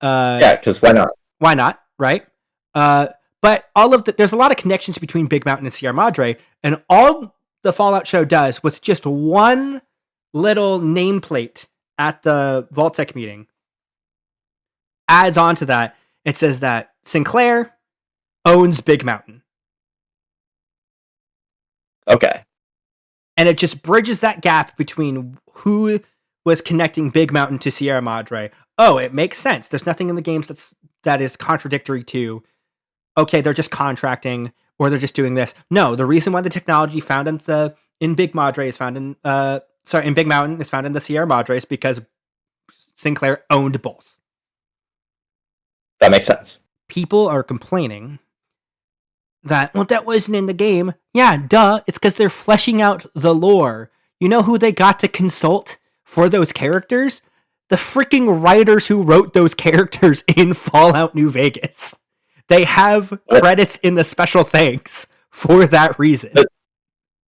Yeah, because why not? Why not, right? But there's a lot of connections between Big Mountain and Sierra Madre, and all the Fallout show does with just one little nameplate at the Vault-Tec meeting adds on to that. It says that Sinclair owns Big Mountain. Okay. And it just bridges that gap between who was connecting Big Mountain to Sierra Madre. Oh, it makes sense. There's nothing in the games that is contradictory to, okay, they're just contracting or they're just doing this. No, the reason why the technology found in Big Madre is found in in Big Mountain is found in the Sierra Madre is because Sinclair owned both. That makes sense. People are complaining that, well, that wasn't in the game. Yeah, duh. It's because they're fleshing out the lore. You know who they got to consult for those characters? The freaking writers who wrote those characters in Fallout New Vegas. They have credits in the special thanks for that reason.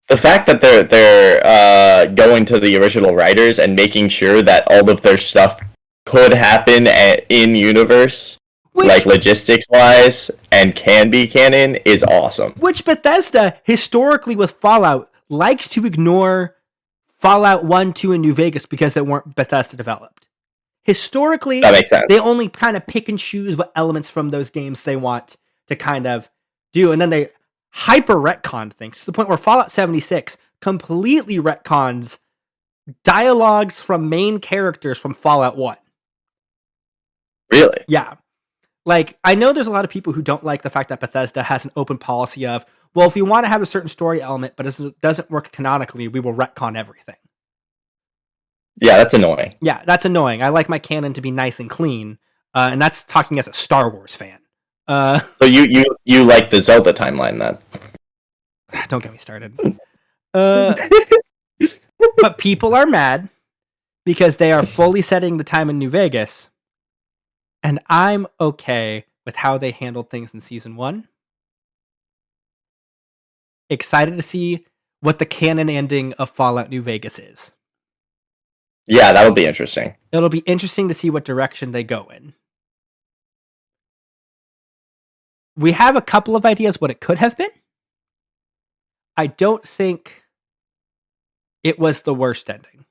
The fact that they're going to the original writers and making sure that all of their stuff could happen in universe, like logistics-wise, and can be canon, is awesome. Which Bethesda, historically with Fallout, likes to ignore Fallout 1, 2, and New Vegas because they weren't Bethesda developed. Historically, that makes sense. They only kind of pick and choose what elements from those games they want to kind of do, and then they hyper retcon things to the point where Fallout 76 completely retcons dialogues from main characters from Fallout 1. Really? Yeah. Like, I know there's a lot of people who don't like the fact that Bethesda has an open policy of, well, if you want to have a certain story element, but it doesn't work canonically, we will retcon everything. Yeah, that's annoying. Yeah, that's annoying. I like my canon to be nice and clean, and that's talking as a Star Wars fan. So you like the Zelda timeline, then? Don't get me started. But people are mad because they are fully setting the time in New Vegas, and I'm okay with how they handled things in Season 1. Excited to see what the canon ending of Fallout New Vegas is. Yeah, that'll be interesting. It'll be interesting to see what direction they go in. We have a couple of ideas what it could have been. I don't think it was the worst ending.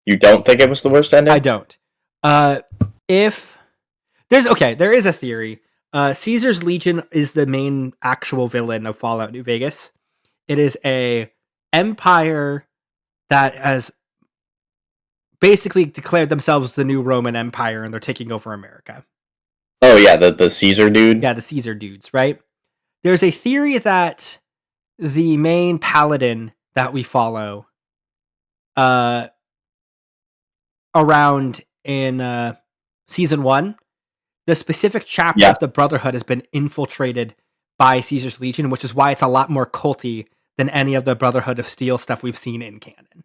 You don't think it was the worst ending? I don't. There is a theory. Caesar's Legion is the main actual villain of Fallout New Vegas. It is a empire that has basically declared themselves the new Roman Empire, and they're taking over America. Oh yeah, the Caesar dude? Yeah, the Caesar dudes, right? There's a theory that the main paladin that we follow around in Season 1, the specific chapter of the Brotherhood has been infiltrated by Caesar's Legion, which is why it's a lot more culty than any of the Brotherhood of Steel stuff we've seen in canon.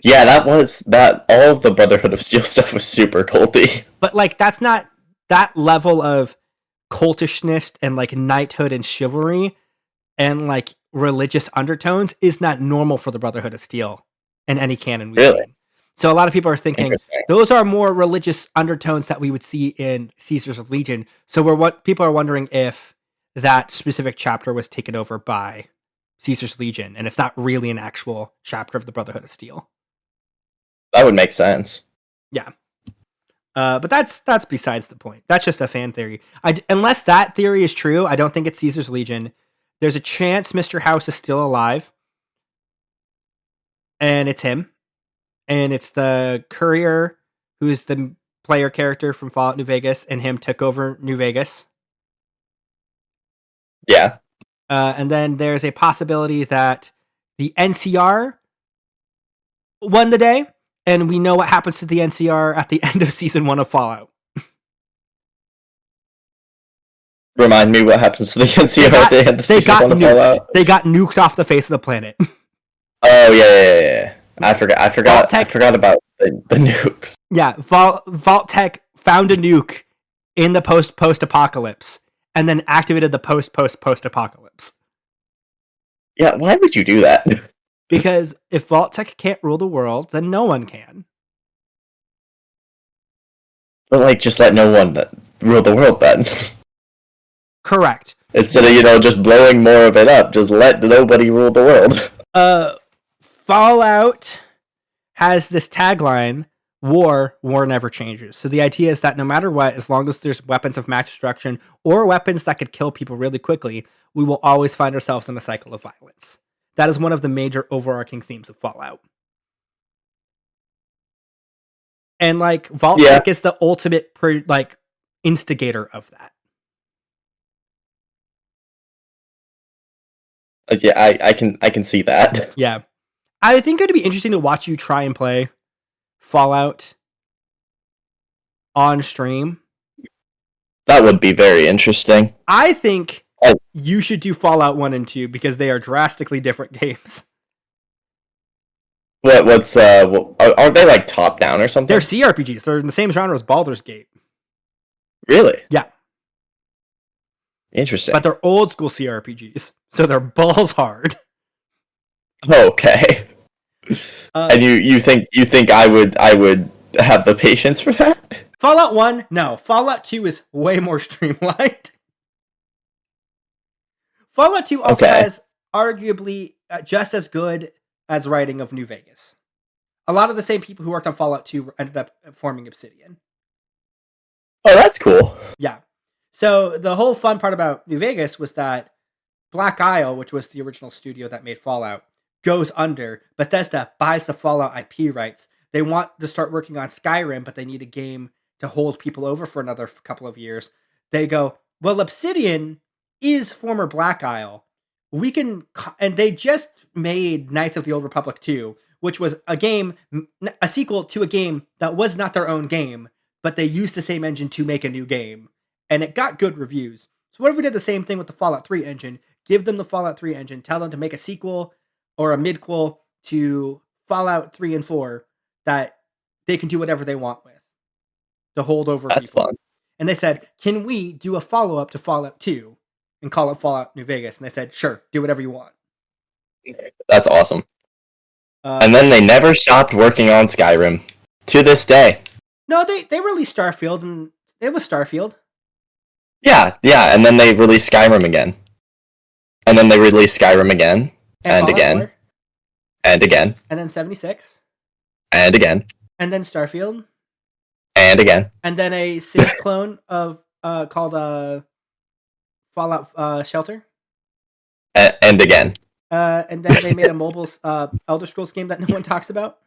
Yeah, all of the Brotherhood of Steel stuff was super culty. But like, that's not that level of cultishness and like knighthood and chivalry and like religious undertones is not normal for the Brotherhood of Steel in any canon we've seen. So a lot of people are thinking those are more religious undertones that we would see in Caesar's Legion. So what people are wondering if that specific chapter was taken over by Caesar's Legion, and it's not really an actual chapter of the Brotherhood of Steel. That would make sense. Yeah. But that's besides the point. That's just a fan theory. Unless that theory is true, I don't think it's Caesar's Legion. There's a chance Mr. House is still alive. And it's him. And it's the courier who's the player character from Fallout New Vegas, and him took over New Vegas. Yeah. And then there's a possibility that the NCR won the day, and we know what happens to the NCR at the end of season 1 of Fallout. Remind me what happens to the NCR at the end of season 1 of Fallout. They got nuked off the face of the planet. Oh yeah. I forgot about the nukes. Yeah, Vault-Tec found a nuke in the post-apocalypse, and then activated the post-apocalypse. Yeah, why would you do that? Because if Vault-Tec can't rule the world, then no one can. But like, just let no one rule the world then. Correct. Instead of, just blowing more of it up, just let nobody rule the world. Fallout has this tagline, war never changes. So the idea is that no matter what, as long as there's weapons of mass destruction or weapons that could kill people really quickly, we will always find ourselves in a cycle of violence. That is one of the major overarching themes of Fallout. And like Vault-Tec is the ultimate instigator of that. Yeah, I can see that. Yeah. I think it'd be interesting to watch you try and play Fallout on stream. That would be very interesting. I think you should do Fallout 1 and 2 because they are drastically different games. What's aren't they like top down or something? They're CRPGs. They're in the same genre as Baldur's Gate. Really? Yeah. Interesting. But they're old school CRPGs, so they're balls hard. Okay. And you think I would have the patience for that? Fallout 1, no. Fallout 2 is way more streamlined. Fallout 2 also has arguably just as good as writing of New Vegas. A lot of the same people who worked on Fallout 2 ended up forming Obsidian. Oh, that's cool. Yeah. So the whole fun part about New Vegas was that Black Isle, which was the original studio that made Fallout, goes under. Bethesda buys the Fallout IP rights. They want to start working on Skyrim, but they need a game to hold people over for another couple of years. They go, well, Obsidian is former Black Isle. We can, and they just made Knights of the Old Republic 2, which was a sequel to a game that was not their own game, but they used the same engine to make a new game, and it got good reviews. So what if we did the same thing with the Fallout 3 engine? Give them the Fallout 3 engine, tell them to make a sequel or a midquel to Fallout 3 and 4 that they can do whatever they want with to hold over That's people. Fun. And they said, can we do a follow-up to Fallout 2 and call it Fallout New Vegas? And they said, sure, do whatever you want. That's awesome. And then they never stopped working on Skyrim to this day. No, they released Starfield, and it was Starfield. Yeah, and then they released Skyrim again. And then they released Skyrim again. And again. 4. And again. And then 76. And again. And then Starfield. And again. And then a Civ clone of called Fallout Shelter. And again. And then they made a mobile Elder Scrolls game that no one talks about.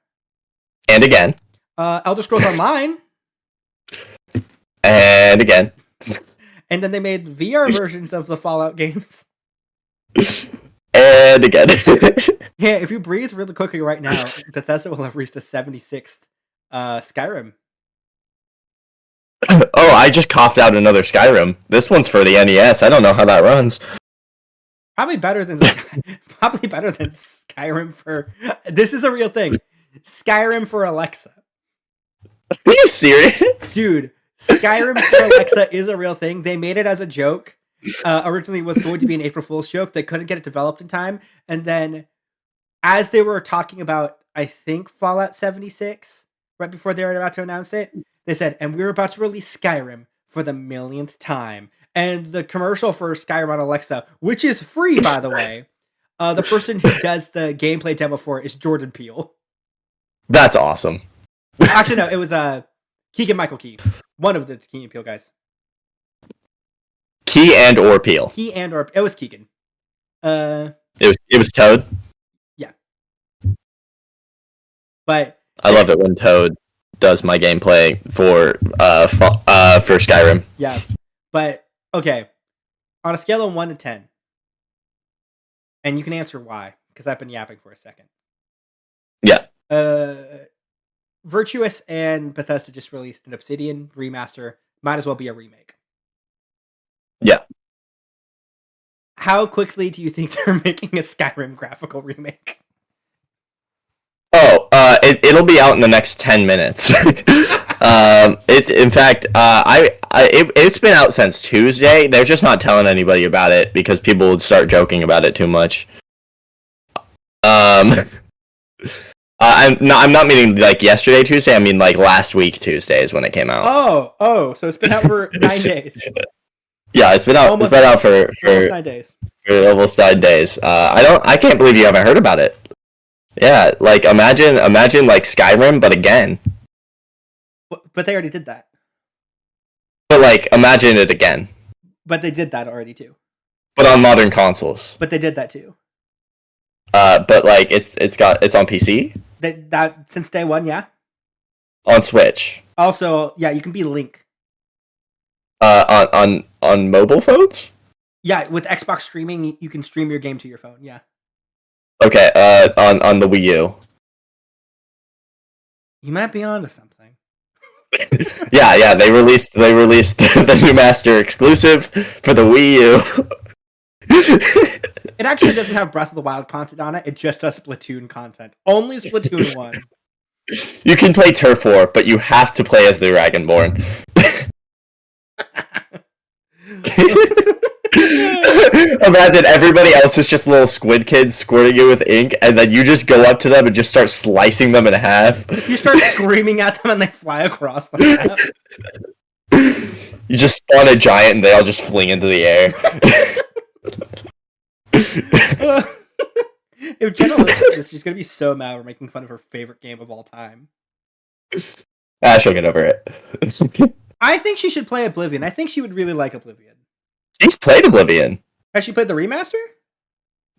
And again. Elder Scrolls Online. And again. And then they made VR versions of the Fallout games. And again. Yeah, if you breathe really quickly right now, Bethesda will have reached the 76th Skyrim. Oh, I just coughed out another Skyrim. This one's for the NES. I don't know how that runs. Probably better than Skyrim for... This is a real thing. Skyrim for Alexa. Are you serious? Dude, Skyrim for Alexa is a real thing. They made it as a joke. Originally it was going to be an April Fool's joke. They couldn't get it developed in time. And then as they were talking about, I think, Fallout 76, right before they were about to announce it, they said, and we're about to release Skyrim for the millionth time. And the commercial for Skyrim on Alexa, which is free, by the way, the person who does the gameplay demo for it is Jordan Peele. That's awesome. Actually, no, it was Keegan-Michael Key, one of the Key and Peele guys. Key and or Peele. It was Keegan. It was Toad. Yeah. But I love it when Toad does my gameplay for Skyrim. Yeah, but okay. On a scale of 1 to 10, and you can answer why, because I've been yapping for a second. Yeah. Virtuous and Bethesda just released an Obsidian remaster. Might as well be a remake. Yeah. How quickly do you think they're making a Skyrim graphical remake? Oh, it'll be out in the next 10 minutes. In fact, it's been out since Tuesday. They're just not telling anybody about it because people would start joking about it too much. I'm not meaning like yesterday Tuesday. I mean like last week Tuesday is when it came out. Oh, so it's been out for 9 days. Yeah, it's been out. It's been out for almost 9 days. For almost 9 days. I can't believe you haven't heard about it. Yeah, like imagine like Skyrim, but again. But they already did that. But like, imagine it again. But they did that already too. But on modern consoles. But they did that too. But like it's on PC. That since day one, yeah. On Switch. Also, yeah, you can be Link. On mobile phones. Yeah, with Xbox streaming, you can stream your game to your phone. Yeah. Okay. On the Wii U. You might be onto something. yeah. They released the new Master exclusive for the Wii U. It actually doesn't have Breath of the Wild content on it. It just does Splatoon content. Only Splatoon 1. You can play Turf War, but you have to play as the Dragonborn. Imagine everybody else is just little squid kids squirting you with ink, and then you just go up to them and just start slicing them in half. You start screaming at them and they fly across the map. You just spawn a giant and they all just fling into the air. If Jenna listens to this, she's gonna be so mad we're making fun of her favorite game of all time. She'll get over it. I think she should play Oblivion. I think she would really like Oblivion. She's played Oblivion. Has she played the remaster?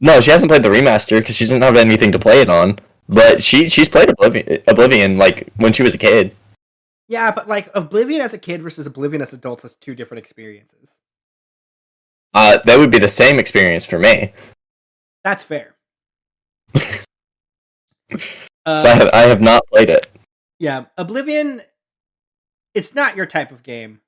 No, she hasn't played the remaster because she doesn't have anything to play it on. But she's played Oblivion like when she was a kid. Yeah, but like Oblivion as a kid versus Oblivion as adults is two different experiences. That would be the same experience for me. That's fair. So I have not played it. Yeah, Oblivion. It's not your type of game.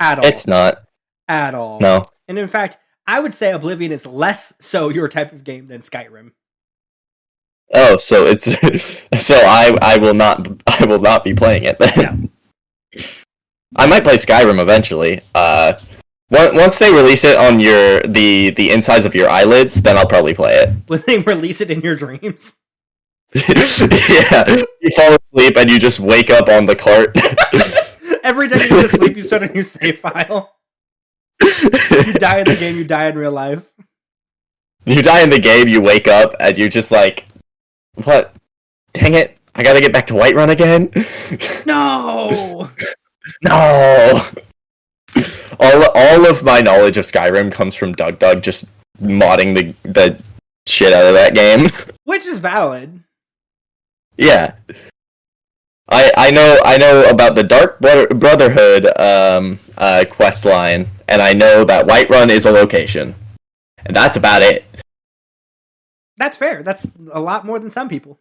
At all. It's not. At all. No. And in fact, I would say Oblivion is less so your type of game than Skyrim. Oh, so it's so I will not be playing it then. Yeah. I might play Skyrim eventually. Once they release it on the insides of your eyelids, then I'll probably play it. When they release it in your dreams? Yeah, you fall asleep and you just wake up on the cart. Every time you go to sleep, you start a new save file. You die in the game, you die in real life. You die in the game, you wake up, and you're just like, what? Dang it, I gotta get back to Whiterun again? No! No! All of my knowledge of Skyrim comes from Doug just modding the shit out of that game. Which is valid. Yeah. I know about the Dark Brotherhood quest line, and I know that Whiterun is a location. And that's about it. That's fair. That's a lot more than some people.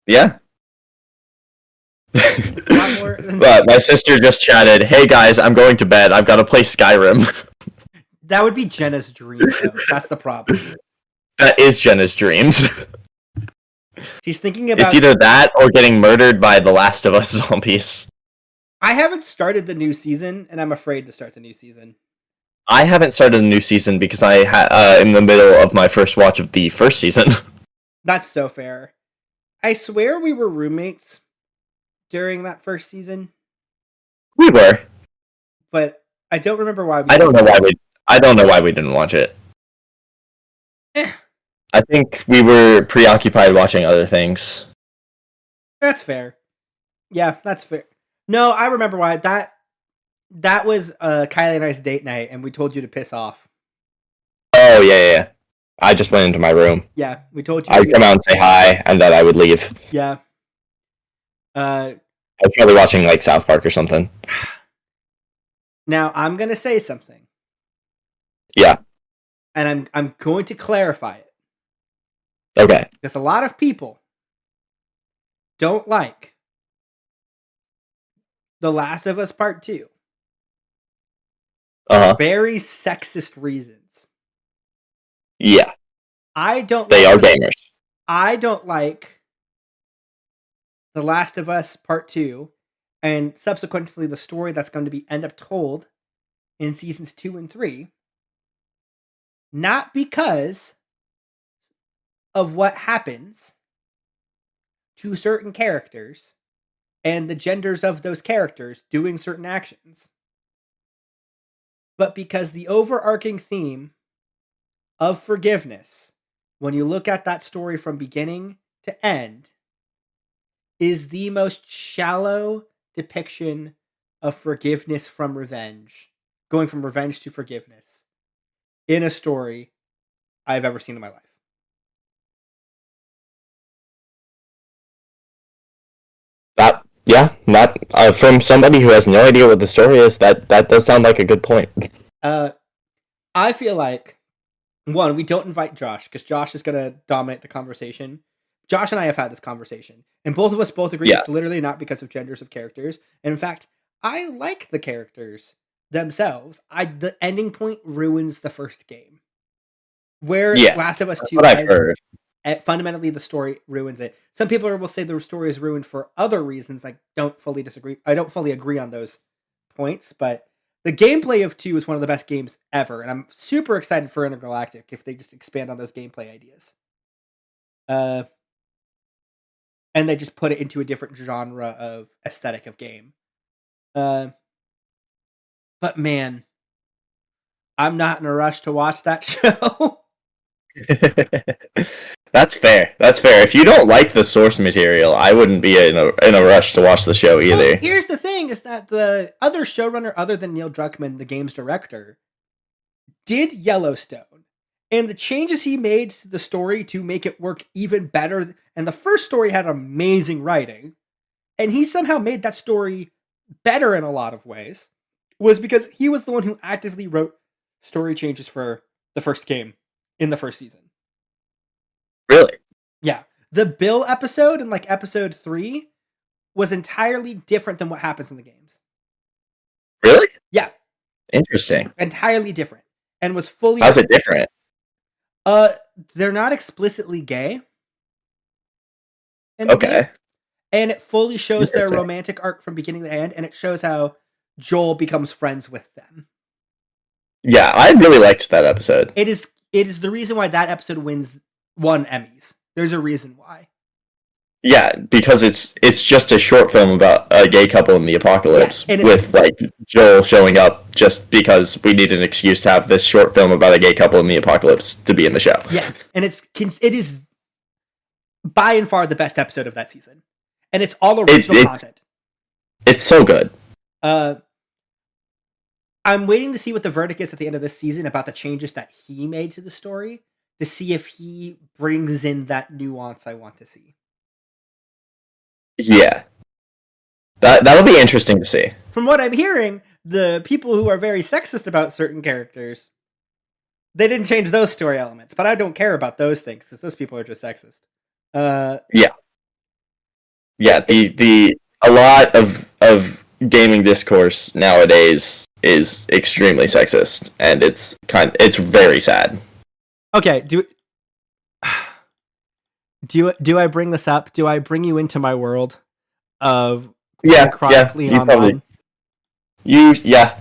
Yeah. It's a lot more than But my sister just chatted, "Hey guys, I'm going to bed. I've got to play Skyrim." That would be Jenna's dream, though. That's the problem. That is Jenna's dreams. She's thinking about... It's either that or getting murdered by the Last of Us zombies. I haven't started the new season, and I'm afraid to start the new season. I haven't started the new season because I am in the middle of my first watch of the first season. That's so fair. I swear we were roommates during that first season. We were. But I don't remember why we... I don't know why we didn't watch it. I think we were preoccupied watching other things. That's fair. Yeah, that's fair. No, I remember why. That was Kylie and I's date night, and we told you to piss off. Oh, yeah. I just went into my room. Yeah, we told you. I'd come out and say hi, and then I would leave. Yeah. I was probably watching like South Park or something. Now I'm gonna say something. Yeah. And I'm going to clarify it. Okay. Because a lot of people don't like The Last of Us Part 2. Very sexist reasons. Yeah. They are gamers. I don't like The Last of Us Part 2 and subsequently the story that's going to be end up told in seasons 2 and 3. Not because of what happens to certain characters and the genders of those characters doing certain actions, but because the overarching theme of forgiveness, when you look at that story from beginning to end, is the most shallow depiction of forgiveness from revenge, going from revenge to forgiveness, in a story I've ever seen in my life. From somebody who has no idea what the story is, that does sound like a good point. I feel like, one, we don't invite Josh, because Josh is going to dominate the conversation. Josh and I have had this conversation, and both of us agree it's literally not because of genders of characters. And in fact, I like the characters themselves. The ending point ruins the first game. Where Last of Us 2 I've heard. Fundamentally the story ruins it. Some people will say the story is ruined for other reasons. I don't fully disagree. I don't fully agree on those points, but the gameplay of 2 is one of the best games ever, and I'm super excited for Intergalactic if they just expand on those gameplay ideas. And they just put it into a different genre of aesthetic of game. But man, I'm not in a rush to watch that show. That's fair. If you don't like the source material, I wouldn't be in a rush to watch the show either. Well, here's the thing: is that the other showrunner, other than Neil Druckmann, the game's director, did Yellowstone, and the changes he made to the story to make it work even better. And the first story had amazing writing, and he somehow made that story better in a lot of ways. Was because he was the one who actively wrote story changes for the first game in the first season. Really? Yeah. The Bill episode in like episode 3 was entirely different than what happens in the games. Really? Yeah. Interesting. Entirely different. And was fully... How's it different? They're not explicitly gay. Okay. And it fully shows their romantic arc from beginning to end, and it shows how Joel becomes friends with them. Yeah, I really liked that episode. It is the reason why that episode won Emmys. There's a reason why. Yeah, because it's just a short film about a gay couple in the apocalypse, with like Joel showing up just because we need an excuse to have this short film about a gay couple in the apocalypse to be in the show. Yes, and it is by and far the best episode of that season, and it's all original content. It's so good. I'm waiting to see what the verdict is at the end of this season about the changes that he made to the story, to see if he brings in that nuance I want to see. Yeah. That'll be interesting to see. From what I'm hearing, the people who are very sexist about certain characters, they didn't change those story elements, but I don't care about those things, because those people are just sexist. Yeah. A lot of gaming discourse nowadays is extremely sexist, and it's very sad. Okay, do I bring this up? Do I bring you into my world of chronically online? Have I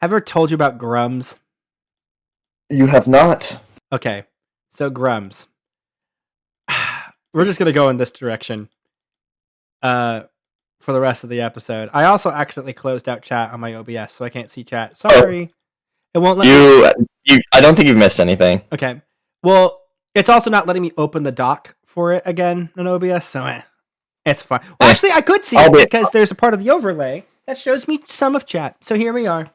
ever told you about Grummz? You have not. Okay, so Grummz. We're just gonna go in this direction for the rest of the episode. I also accidentally closed out chat on my OBS, so I can't see chat. Sorry. It won't let me. I don't think you've missed anything. Okay. Well, it's also not letting me open the doc for it again in OBS, so it's fine. Well, actually, I could see it because there's a part of the overlay that shows me some of chat. So here we are.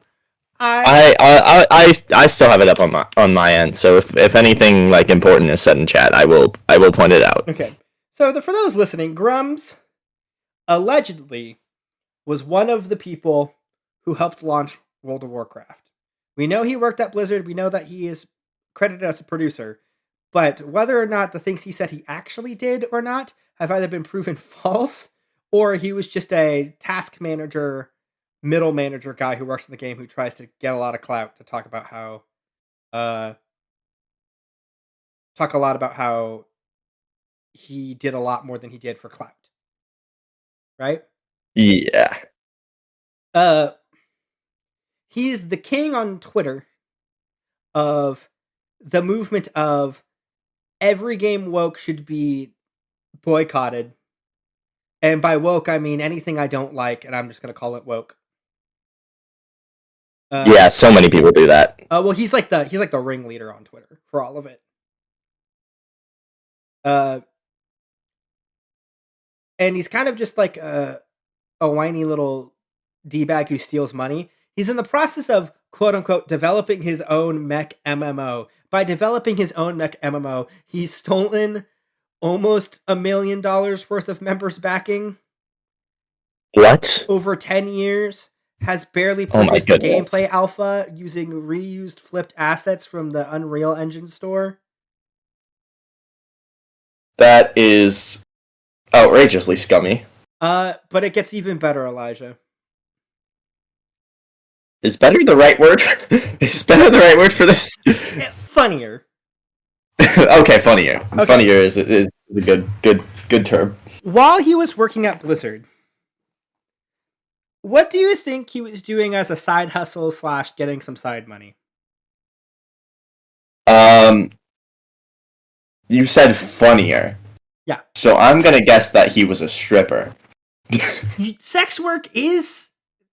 I still have it up on my end. So if anything like important is said in chat, I will point it out. Okay. So for those listening, Grummz allegedly was one of the people who helped launch World of Warcraft. We know he worked at Blizzard. We know that he is credited as a producer. But whether or not the things he said he actually did or not have either been proven false, or he was just a task manager, middle manager guy who works in the game who tries to get a lot of clout to talk a lot about how he did a lot more than he did for clout. Right? Yeah. He's the king on Twitter of the movement of every game woke should be boycotted. And by woke, I mean anything I don't like, and I'm just going to call it woke. Yeah, so many people do that. Well, he's like the ringleader on Twitter for all of it. And he's kind of just like a whiny little D-bag who steals money. He's in the process of, quote-unquote, developing his own mech MMO. By developing his own mech MMO, he's stolen almost $1 million worth of members backing. What? Over 10 years. Has barely produced the gameplay alpha using reused flipped assets from the Unreal Engine store. That is outrageously scummy. But it gets even better, Elijah. Is better the right word? Is better the right word for this? Funnier. Okay, funnier. Okay. Funnier is a good term. While he was working at Blizzard, what do you think he was doing as a side hustle / getting some side money? You said funnier. Yeah. So I'm gonna guess that he was a stripper. Sex work is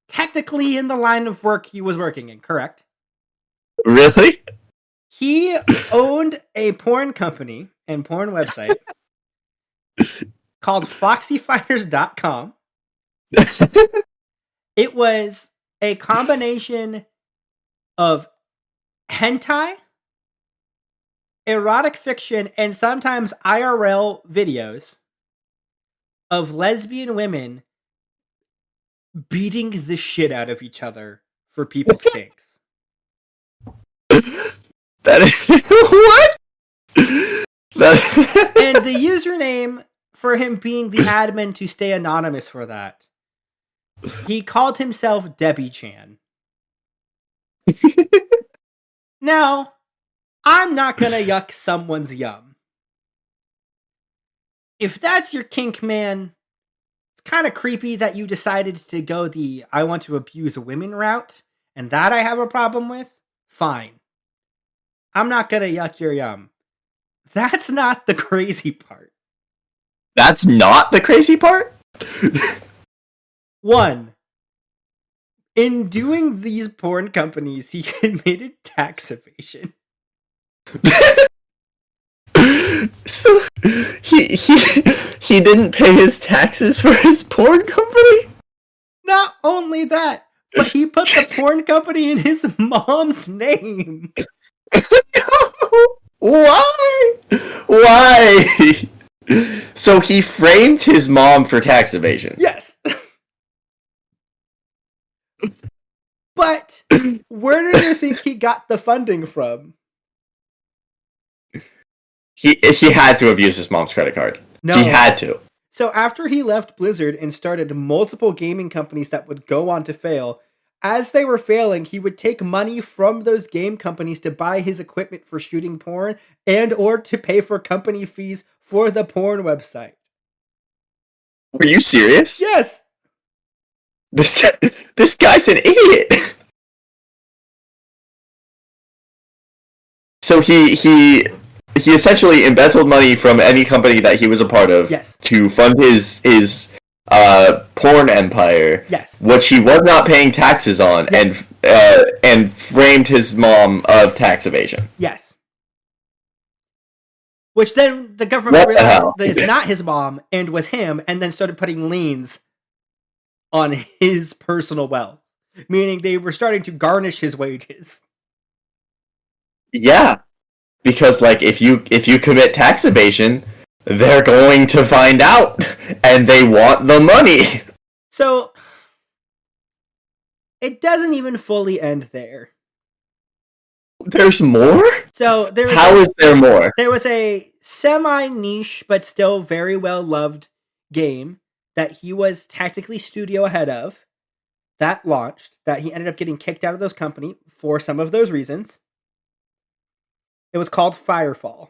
technically in the line of work he was working in, correct? Really? He owned a porn company and porn website called FoxyFighters.com. It was a combination of hentai, erotic fiction, and sometimes IRL videos of lesbian women beating the shit out of each other for people's kinks. That is what? And the username for him being the admin to stay anonymous for that, he called himself Debbie Chan. Now, I'm not gonna yuck someone's yum. If that's your kink, man, it's kind of creepy that you decided to go the I want to abuse women route, and that I have a problem with. Fine. I'm not gonna yuck your yum. That's not the crazy part. That's not the crazy part? 1. In doing these porn companies, he committed tax evasion. So he didn't pay his taxes for his porn company? Not only that, but he put the porn company in his mom's name. Why? Why? So he framed his mom for tax evasion. Yes. But where do you think he got the funding from? He had to have used his mom's credit card. No. He had to. So after he left Blizzard and started multiple gaming companies that would go on to fail, as they were failing, he would take money from those game companies to buy his equipment for shooting porn and or to pay for company fees for the porn website. Are you serious? Yes. This guy's an idiot. So he essentially embezzled money from any company that he was a part of, yes, to fund his porn empire, yes, which he was not paying taxes on, yes, and framed his mom of tax evasion. Yes. Which then the government realized that it's not his mom and was him, and then started putting liens on his personal wealth, meaning they were starting to garnish his wages. Yeah, because like if you commit tax evasion, they're going to find out, and they want the money. So, it doesn't even fully end there. There's more? So How is there more? There was a semi-niche but still very well-loved game that he was tactically studio ahead of that launched, that he ended up getting kicked out of those company for some of those reasons. It was called Firefall.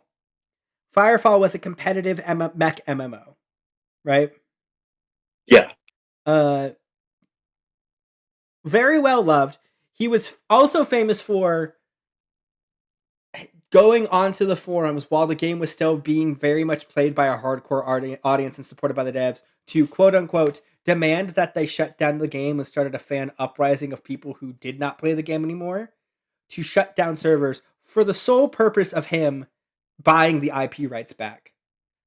Firefall was a competitive mech MMO, right? Yeah. Very well loved. He was also famous for going onto the forums while the game was still being very much played by a hardcore audience and supported by the devs to quote unquote demand that they shut down the game and started a fan uprising of people who did not play the game anymore to shut down servers for the sole purpose of him buying the IP rights back.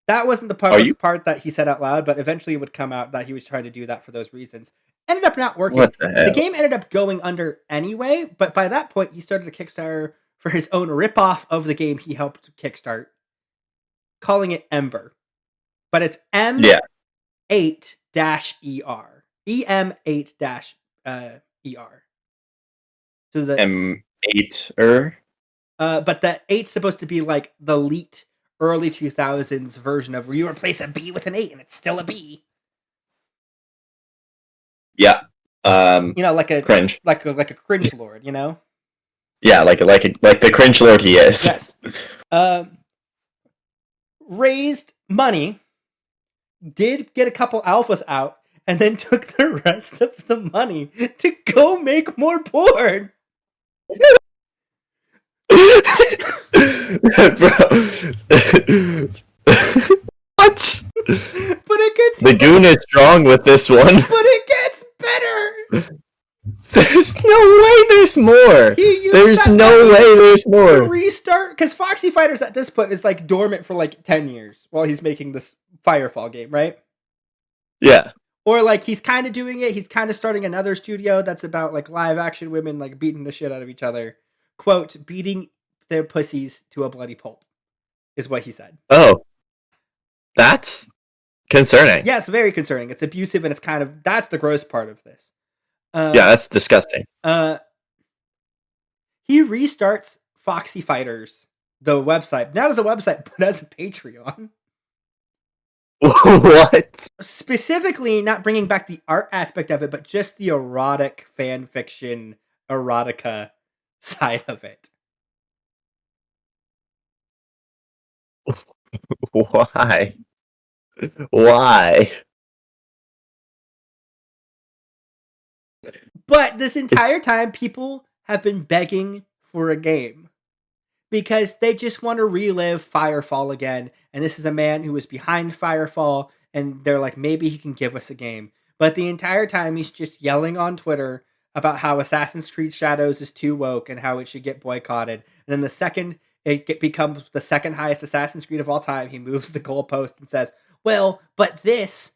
That wasn't the part that he said out loud, but eventually it would come out that he was trying to do that for those reasons. Ended up not working. What the hell? The game ended up going under anyway, but by that point he started a Kickstarter for his own ripoff of the game he helped kickstart, calling it Ember. But it's M8-ER. EM8-ER. So the M8-er? But the 8's supposed to be like the elite early 2000s version of where you replace a B with an 8 and it's still a B. Yeah. Like a cringe. Like a cringe lord, you know? Yeah, like the cringe lord he is. Yes. Raised money, did get a couple alphas out, and then took the rest of the money to go make more porn. Bro. What? But it gets the goon is strong with this one. But it gets better. There's no way there's more. There's no way there's more. Restart, because Foxy Fighters at this point is like dormant for like 10 years while he's making this Firefall game, right? Yeah. Or like he's kind of doing it. He's kind of starting another studio that's about like live action women like beating the shit out of each other. Quote, beating their pussies to a bloody pulp is what he said. Oh. That's concerning. Yeah, it's very concerning. It's abusive and it's kind of, that's the gross part of this. Yeah, that's disgusting. He restarts Foxy Fighters, the website, not as a website, but as a Patreon. What? Specifically, not bringing back the art aspect of it, but just the erotic fan fiction, erotica side of it. Why? Why? But this entire time, people have been begging for a game because they just want to relive Firefall again. And this is a man who was behind Firefall, and they're like, maybe he can give us a game. But the entire time, he's just yelling on Twitter about how Assassin's Creed Shadows is too woke and how it should get boycotted. And then the second it becomes the second highest Assassin's Creed of all time, he moves the goalpost and says, well, but this.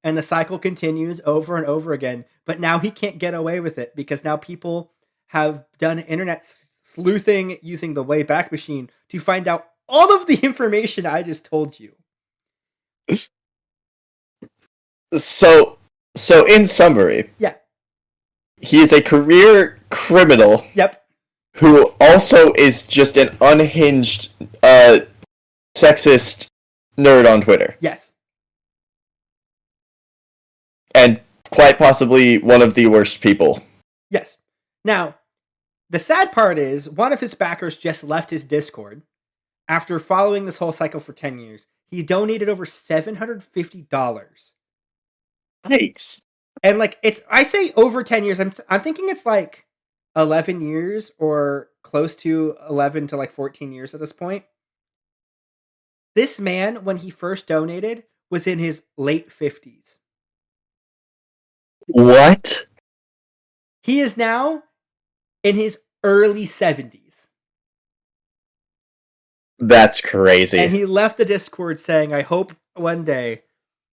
And the cycle continues over and over again. But now he can't get away with it because now people have done internet sleuthing using the Wayback Machine to find out all of the information I just told you. So in summary, yeah, he is a career criminal. Yep. Who also is just an unhinged, sexist nerd on Twitter. Yes. And quite possibly one of the worst people. Yes. Now, the sad part is, one of his backers just left his Discord after following this whole cycle for 10 years. He donated over $750. Thanks. And like, I say over 10 years, I'm thinking it's like 11 years or close to 11 to like 14 years at this point. This man, when he first donated, was in his late 50s. What? He is now in his early 70s. That's crazy. And he left the Discord saying, I hope one day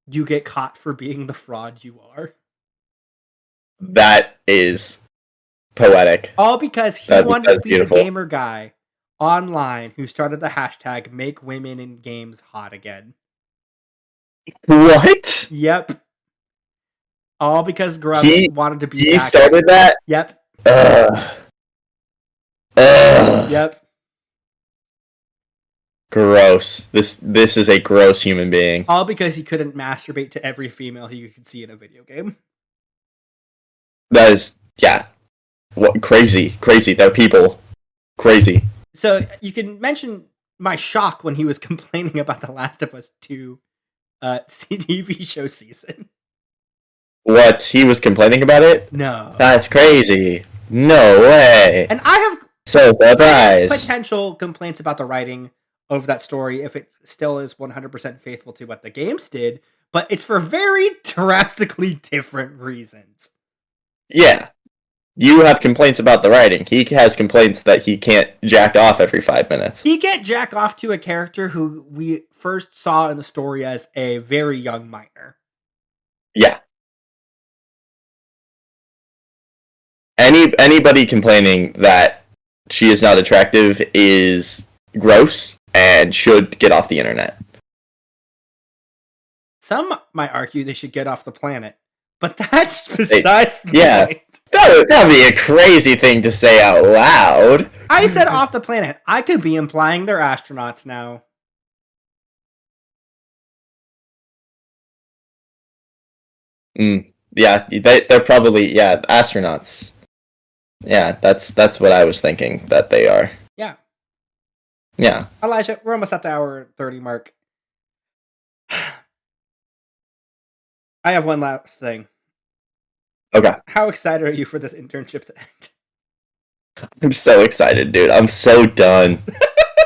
you get caught for being the fraud you are. That is poetic. All because he wanted to be beautiful. The gamer guy online who started the hashtag "Make Women in Games Hot Again." What? Yep. All because Grummz wanted to be. He started that. Yep. Yep. Gross. This is a gross human being. All because he couldn't masturbate to every female he could see in a video game. That is, yeah. What crazy. They're people. Crazy. So you can mention my shock when he was complaining about The Last of Us 2 TV show season. What? He was complaining about it? No. That's crazy. No way. And I have so surprised. Potential complaints about the writing of that story if it still is 100% faithful to what the games did, but it's for very drastically different reasons. Yeah. You have complaints about the writing. He has complaints that he can't jack off every 5 minutes. He can't jack off to a character who we first saw in the story as a very young minor. Yeah. Anybody complaining that she is not attractive is gross and should get off the internet. Some might argue they should get off the planet, but that's besides the point. That would be a crazy thing to say out loud. I said off the planet. I could be implying they're astronauts now. Yeah, they're probably astronauts. Yeah, that's what I was thinking that they are. Yeah. Yeah. Elijah, we're almost at the hour 30 mark. I have one last thing. Okay. How excited are you for this internship to end? I'm so excited, dude. I'm so done.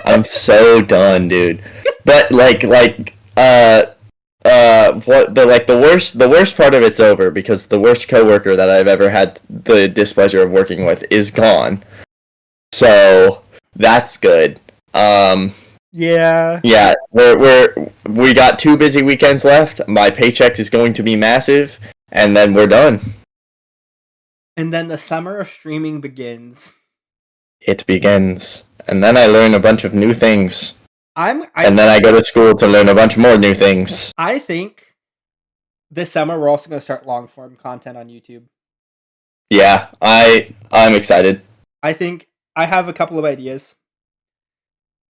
I'm so done, dude. But the worst part of it's over because the worst coworker that I've ever had the displeasure of working with is gone. So that's good. Yeah. Yeah, we got 2 busy weekends left. My paycheck is going to be massive, and then we're done. And then the summer of streaming begins. It begins. And then I learn a bunch of new things. And then I go to school to learn a bunch more new things. I think this summer we're also going to start long form content on YouTube. Yeah, I'm excited. I think I have a couple of ideas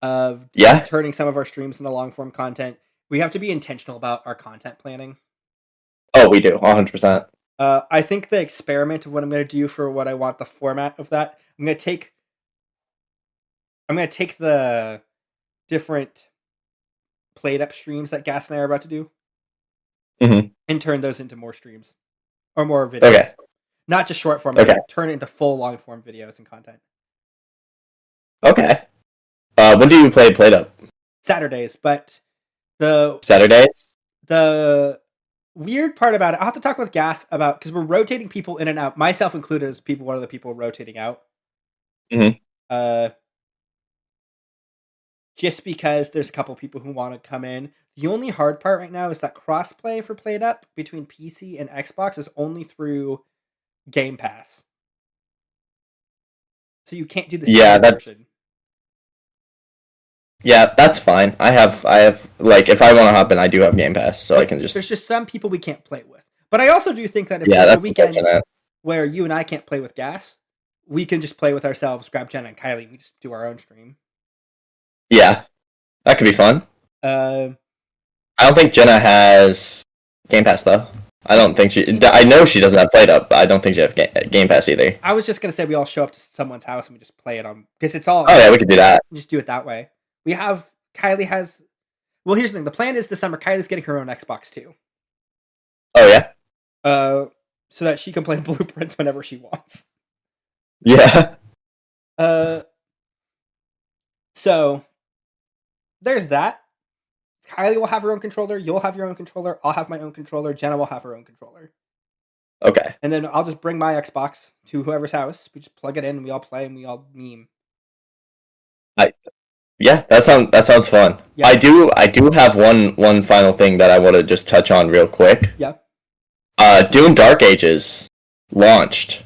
of turning some of our streams into long form content. We have to be intentional about our content planning. Oh, we do, 100%. I think the experiment of what I'm going to do for what I want the format of that, I'm going to take the different played up streams that Gas and I are about to do and turn those into more streams or more videos. Okay. Not just short form, turn it into full long form videos and content. Okay. When do you play played up? Saturdays, but the weird part about it, I'll have to talk with Gas about, because we're rotating people in and out, myself included as one of the people rotating out. Just because there's a couple people who want to come in. The only hard part right now is that crossplay for played up between PC and Xbox is only through Game Pass. So you can't do the version. Yeah, that's fine. I have if I want to hop in, I do have Game Pass, so I can just. There's just some people we can't play with, but I also do think that if there's a weekend where you and I can't play with Gas, we can just play with ourselves, grab Jenna and Kylie, and we just do our own stream. Yeah, that could be fun. I don't think Jenna has Game Pass though. I don't think I know she doesn't have played up, but I don't think she has Game Pass either. I was just gonna say we all show up to someone's house and we just play it on, because it's all. Oh yeah, we could do that. Just do it that way. Kylie has. Well, here's the thing. The plan is this summer Kylie's getting her own Xbox too. Oh yeah. So that she can play Blueprints whenever she wants. Yeah. So there's that. Kylie will have her own controller. You'll have your own controller. I'll have my own controller. Jenna will have her own controller. Okay. And then I'll just bring my Xbox to whoever's house. We just plug it in and we all play and we all meme. Yeah, that sounds fun. Yeah. I do have one final thing that I want to just touch on real quick. Yeah. Dune Dark Ages launched,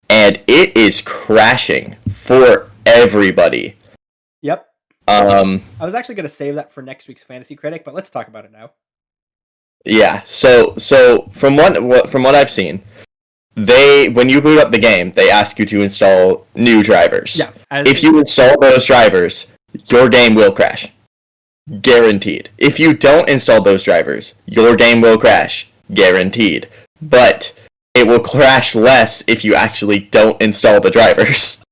and it is crashing for everybody. I was actually going to save that for next week's Fantasy Critic, but let's talk about it now. Yeah. So from what I've seen, when you boot up the game, they ask you to install new drivers. Yeah. If you install those drivers, your game will crash. Guaranteed. If you don't install those drivers, your game will crash. Guaranteed. But it will crash less if you actually don't install the drivers.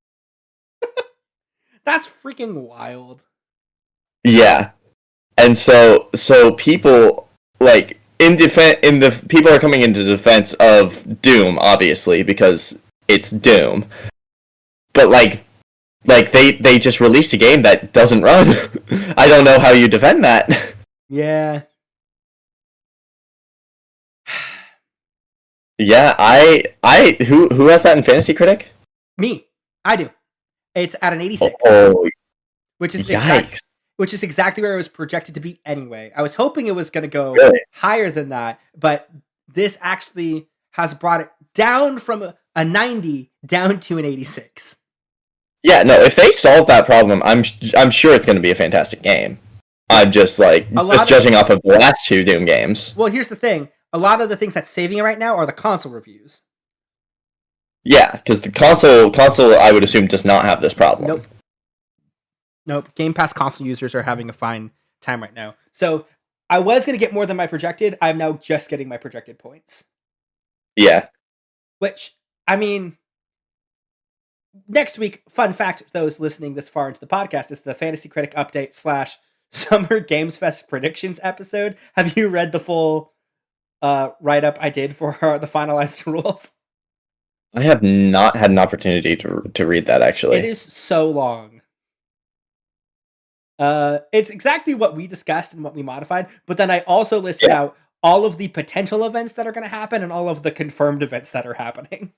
That's freaking wild. Yeah. And so people people are coming into defense of Doom, obviously, because it's Doom. But they just released a game that doesn't run. I don't know how you defend that. Yeah. Yeah, who has that in Fantasy Critic? Me. I do. It's at an 86. Which is exactly where it was projected to be anyway. I was hoping it was going to go higher than that, but this actually has brought it down from a 90 down to an 86. Yeah, no, if they solve that problem, I'm sure it's going to be a fantastic game. I'm just judging off of the last two Doom games. Well, here's the thing. A lot of the things that's saving it right now are the console reviews. Yeah, because the console, I would assume, does not have this problem. Nope. Game Pass console users are having a fine time right now. So I was going to get more than my projected. I'm now just getting my projected points. Yeah. Which, I mean, next week, fun fact, those listening this far into the podcast, is the Fantasy Critic Update / Summer Games Fest predictions episode. Have you read the full write-up I did for the finalized rules? I have not had an opportunity to read that, actually. It is so long. It's exactly what we discussed and what we modified, but then I also listed out all of the potential events that are going to happen and all of the confirmed events that are happening.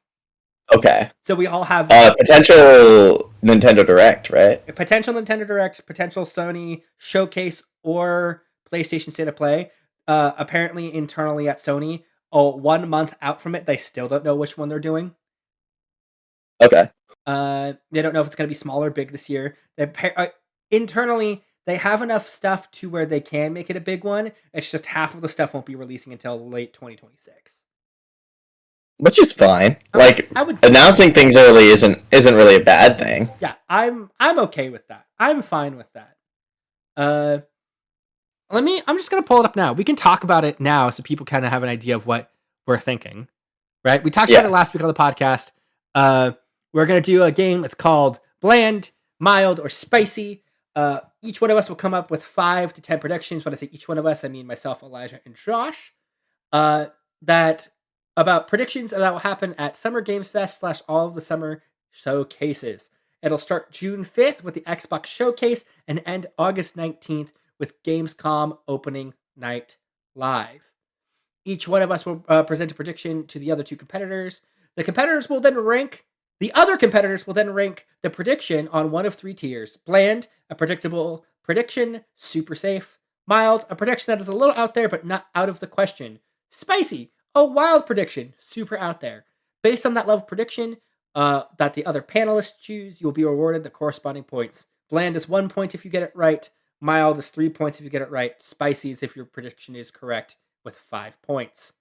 Okay. So we all have potential Nintendo Direct, right? Potential Nintendo Direct, potential Sony Showcase, or PlayStation State of Play. Apparently, internally at Sony, 1 month out from it, they still don't know which one they're doing. Okay. They don't know if it's going to be small or big this year. Internally, they have enough stuff to where they can make it a big one. It's just half of the stuff won't be releasing until late 2026. Which is fine. I would announcing things early isn't really a bad thing. Yeah, I'm okay with that. I'm fine with that. I'm just gonna pull it up now. We can talk about it now so people kind of have an idea of what we're thinking. Right? We talked about it last week on the podcast. We're gonna do a game that's called Bland, Mild, or Spicy. Each one of us will come up with 5 to 10 predictions. When I say each one of us, I mean myself, Elijah, and Josh. About predictions that will happen at Summer Games Fest / all of the summer showcases. It'll start June 5th with the Xbox Showcase and end August 19th with Gamescom Opening Night Live. Each one of us will present a prediction to the other two competitors. The other competitors will then rank the prediction on one of 3 tiers. Bland, a predictable prediction, super safe. Mild, a prediction that is a little out there but not out of the question. Spicy, a wild prediction, super out there. Based on that level of prediction that the other panelists choose, you'll be awarded the corresponding points. Bland is 1 point if you get it right. Mild is 3 points if you get it right. Spicy is if your prediction is correct with 5 points.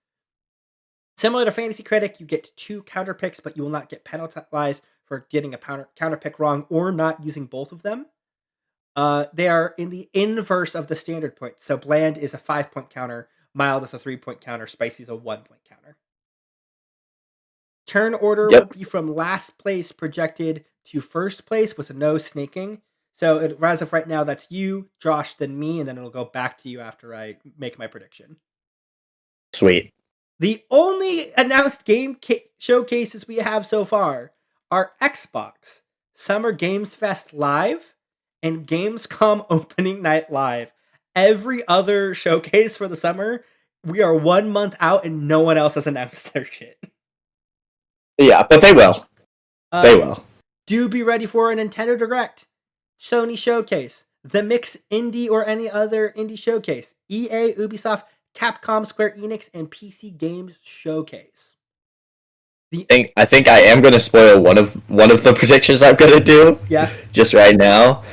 Similar to Fantasy Critic, you get 2 counter picks, but you will not get penalized for getting a counter pick wrong or not using both of them. They are in the inverse of the standard points. So Bland is a 5-point counter, Mild is a 3-point counter, Spicy is a 1-point counter. Turn order will be from last place projected to first place with no snaking. So as of right now, that's you, Josh, then me, and then it'll go back to you after I make my prediction. Sweet. The only announced game showcases we have so far are Xbox, Summer Games Fest Live, and Gamescom Opening Night Live. Every other showcase for the summer, we are 1 month out and no one else has announced their shit. Yeah, but they will. They will. Do be ready for a Nintendo Direct, Sony Showcase, the Mix Indie or any other indie showcase, EA, Ubisoft, Capcom, Square Enix, and PC Games Showcase. I think I am going to spoil one of the predictions I'm going to do. Yeah. Just right now.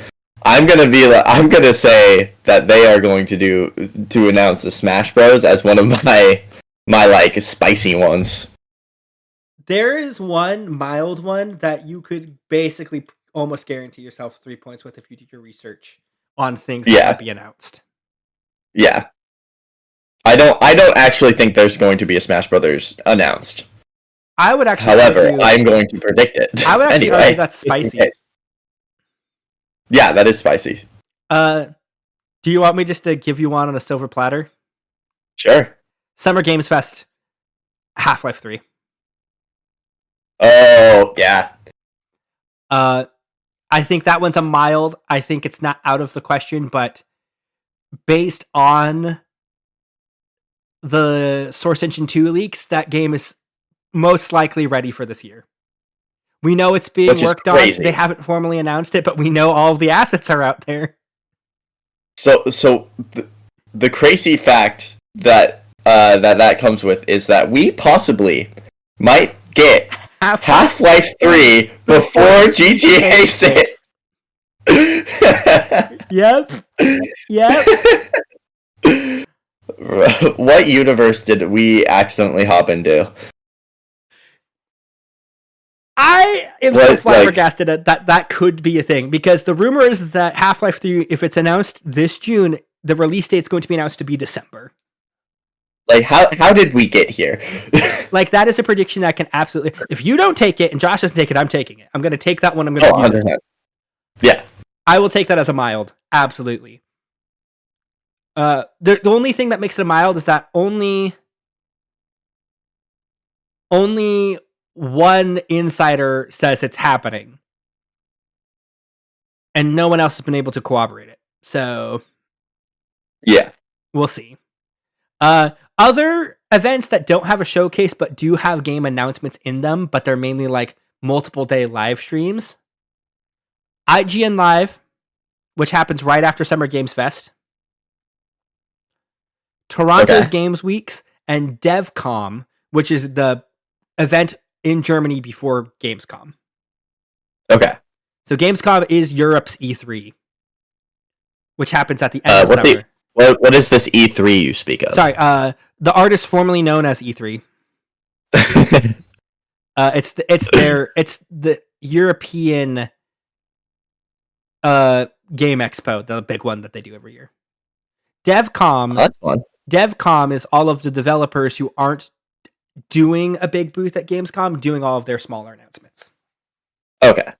I'm gonna say that they are going to announce the Smash Bros as one of my like spicy ones. There is one mild one that you could basically almost guarantee yourself 3 points with if you do your research on things that might be announced. Yeah. I don't actually think there's going to be a Smash Brothers announced. I would actually However, I'm going to predict it. I would actually argue that's spicy. Yeah, that is spicy. Do you want me just to give you one on a silver platter? Sure. Summer Games Fest, Half-Life 3. Oh, yeah. I think that one's a mild. I think it's not out of the question, but based on the Source Engine 2 leaks, that game is most likely ready for this year. We know it's being worked on. They haven't formally announced it, but we know all of the assets are out there. So the crazy fact that that comes with is that we possibly might get Half-Life 3 before GTA 6. Yep. What universe did we accidentally hop into? I am so flabbergasted at that could be a thing, because the rumor is that Half-Life 3, if it's announced this June, the release date's going to be announced to be December. Like, how did we get here? Like, that is a prediction that can absolutely... If you don't take it, and Josh doesn't take it, I'm taking it. I'm going to take that one. I'm going to use it. Yeah. I will take that as a mild. Absolutely. The only thing that makes it a mild is that only one insider says it's happening, and no one else has been able to corroborate it. So, yeah, we'll see. Other events that don't have a showcase but do have game announcements in them, but they're mainly like multiple day live streams. IGN Live, which happens right after Summer Games Fest. Toronto's Games Weeks, and DevCom, which is the event in Germany before Gamescom. Okay. So Gamescom is Europe's E3, which happens at the end of summer. What is this E3 you speak of? Sorry, the artist formerly known as E3. It's the European Game Expo, the big one that they do every year. DevCom. Oh, that's fun. DevCom is all of the developers who aren't doing a big booth at Gamescom, doing all of their smaller announcements. Okay.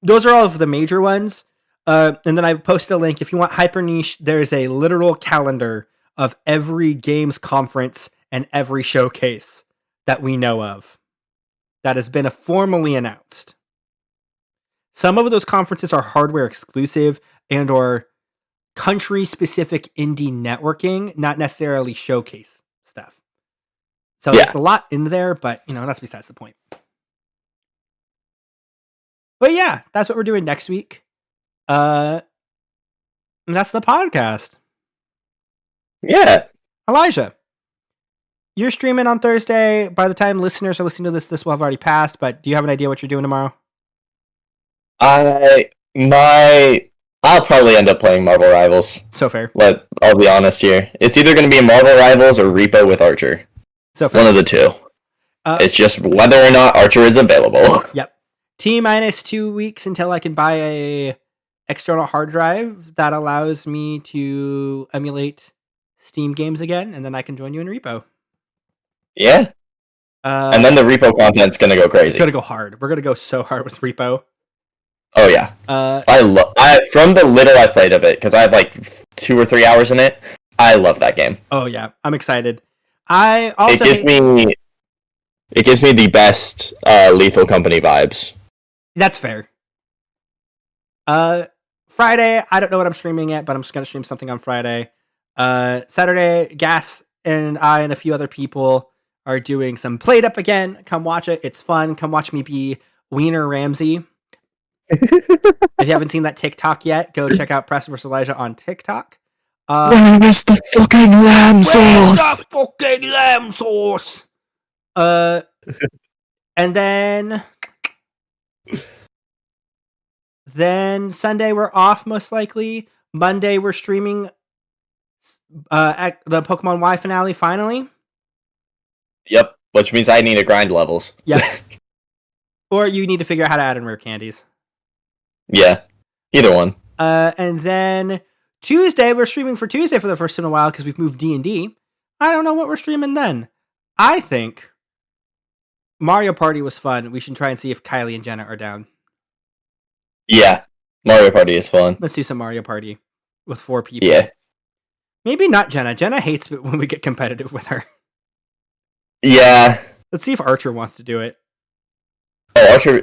Those are all of the major ones. And then I posted a link. If you want hyper niche, there's a literal calendar of every games conference and every showcase that we know of that has been formally announced. Some of those conferences are hardware exclusive and or country-specific indie networking, not necessarily showcase stuff. So there's a lot in there, but, that's besides the point. But yeah, that's what we're doing next week. And that's the podcast. Yeah. Elijah, you're streaming on Thursday. By the time listeners are listening to this will have already passed, but do you have an idea what you're doing tomorrow? I'll probably end up playing Marvel Rivals. So fair. But I'll be honest here. It's either going to be Marvel Rivals or Repo with Archer. So fair. One of the two. It's just whether or not Archer is available. Yep. T-minus 2 weeks until I can buy a external hard drive that allows me to emulate Steam games again, and then I can join you in Repo. Yeah. And then the Repo content's going to go crazy. It's going to go hard. We're going to go so hard with Repo. Oh yeah, from the little I played of it, because I have like 2 or 3 hours in it. I love that game. Oh yeah, I'm excited. It gives me the best Lethal Company vibes. That's fair. Friday, I don't know what I'm streaming yet, but I'm just gonna stream something on Friday. Saturday, Gas and I and a few other people are doing some Played Up again. Come watch it. It's fun. Come watch me be Wiener Ramsey. If you haven't seen that TikTok yet, go check out Preston vs. Elijah on TikTok. Where is the fucking lamb sauce? And then Then Sunday we're off most likely. Monday we're streaming at the Pokemon Y finale finally. Yep, which means I need to grind levels. Yep. Or you need to figure out how to add in rare candies. Yeah, either one. And then Tuesday we're streaming for Tuesday for the first in a while because we've moved D&D. I don't know what we're streaming then. I think Mario Party was fun. We should try and see if Kylie and Jenna are down. Yeah, Mario Party is fun. Let's do some Mario Party with 4 people. Yeah. Maybe not Jenna. Jenna hates it when we get competitive with her. Yeah. Let's see if Archer wants to do it. Oh, Archer.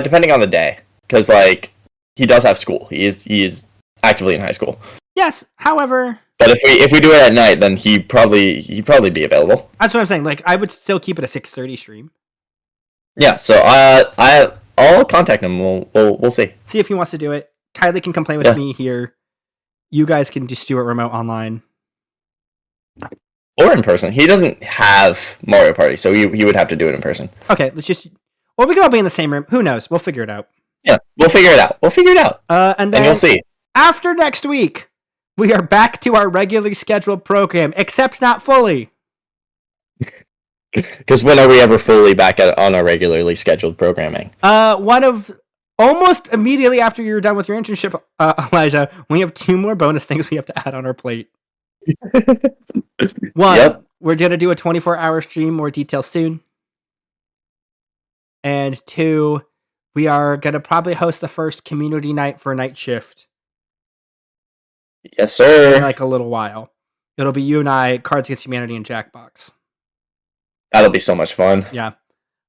Depending on the day, because like he does have school. He is actively in high school. Yes. However, but if we do it at night, then he'd probably be available. That's what I'm saying. Like I would still keep it a 6:30 stream. Yeah. So I'll contact him. We'll see. See if he wants to do it. Kylie can complain with me here. You guys can just do it remote online. Or in person. He doesn't have Mario Party, so he would have to do it in person. Okay, let's just... Or we can all be in the same room. Who knows? We'll figure it out. Yeah, we'll figure it out. And then you'll see. After next week, we are back to our regularly scheduled program, except not fully. Because when are we ever fully back on our regularly scheduled programming? Almost immediately after you're done with your internship, Elijah, we have 2 more bonus things we have to add on our plate. 1, we're going to do a 24-hour stream, more details soon. And 2, we are going to probably host the first community night for Night Shift. Yes, sir. In like a little while. It'll be you and I, Cards Against Humanity, and Jackbox. That'll be so much fun. Yeah.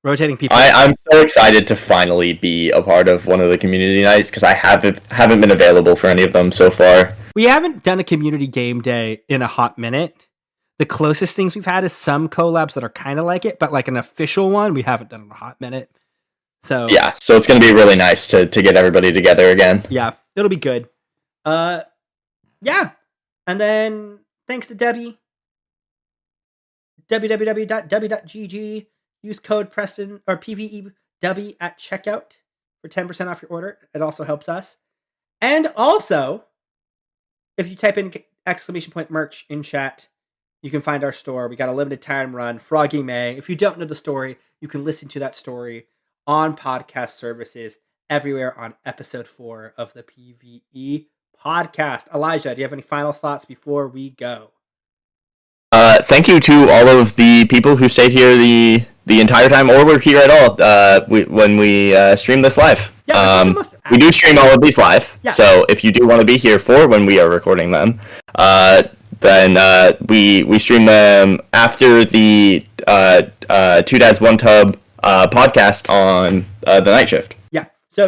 Rotating people. I'm so excited to finally be a part of one of the community nights because I haven't been available for any of them so far. We haven't done a community game day in a hot minute. The closest things we've had is some collabs that are kind of like it, but like an official one, we haven't done in a hot minute. So yeah, so it's going to be really nice to get everybody together again. Yeah, it'll be good. Yeah. And then thanks to Debbie. www.debbie.gg. Use code Preston or PVEW at checkout for 10% off your order. It also helps us. And also, if you type in !merch in chat, you can find our store. We got a limited time run, Froggy May. If you don't know the story, you can listen to that story on podcast services everywhere on episode 4 of the PVE podcast. Elijah, do you have any final thoughts before we go? Thank you to all of the people who stayed here the entire time, or were here at all when we stream this live. Yeah, we do stream all of these live, so if you do want to be here for when we are recording them, then we stream them after the 2 Dads 1 Tub podcast on the night shift. Yeah, so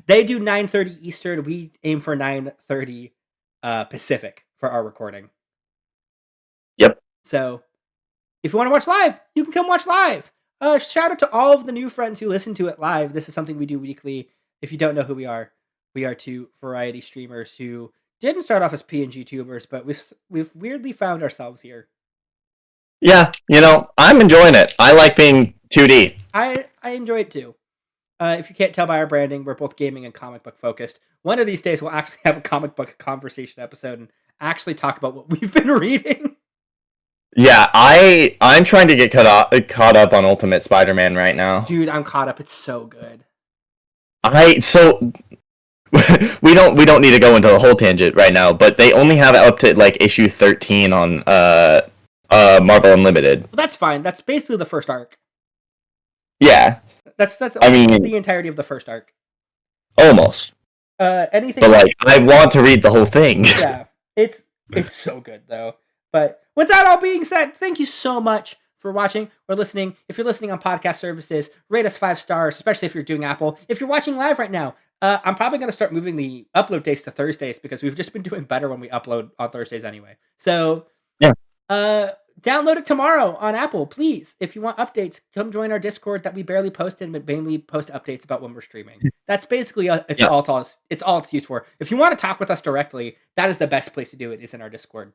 they do 9:30 Eastern. We aim for 9:30 Pacific for our recording. Yep. So, if you want to watch live, you can come watch live. Shout out to all of the new friends who listen to it live. This is something we do weekly. If you don't know who we are 2 variety streamers who didn't start off as PNG tubers, but we've weirdly found ourselves here. Yeah, I'm enjoying it. I like being 2D. I enjoy it too. If you can't tell by our branding, we're both gaming and comic book focused. One of these days, we'll actually have a comic book conversation episode and actually talk about what we've been reading. Yeah, I'm trying to get caught up on Ultimate Spider-Man right now. Dude, I'm caught up. It's so good. We don't need to go into the whole tangent right now, but they only have up to like issue 13 on Marvel Unlimited. Well, that's fine. That's basically the first arc. Yeah. That's the entirety of the first arc. Almost. Anything. But like, I want to read the whole thing. Yeah, it's so good though. But with that all being said, thank you so much for watching or listening. If you're listening on podcast services, rate us 5 stars, especially if you're doing Apple. If you're watching live right now, I'm probably going to start moving the upload days to Thursdays because we've just been doing better when we upload on Thursdays anyway. So, yeah. Download it tomorrow on Apple, please. If you want updates, come join our Discord that we barely post in, but mainly post updates about when we're streaming. That's basically all it's used for. If you want to talk with us directly, that is the best place to do it, is in our Discord.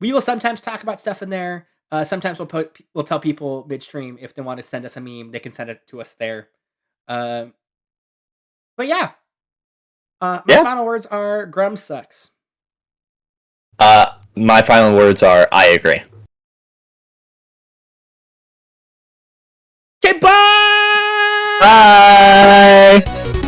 We will sometimes talk about stuff in there. Sometimes we'll tell people midstream if they want to send us a meme, they can send it to us there. But yeah. My final words are Grummz sucks. My final words are I agree. Okay, bye! Bye!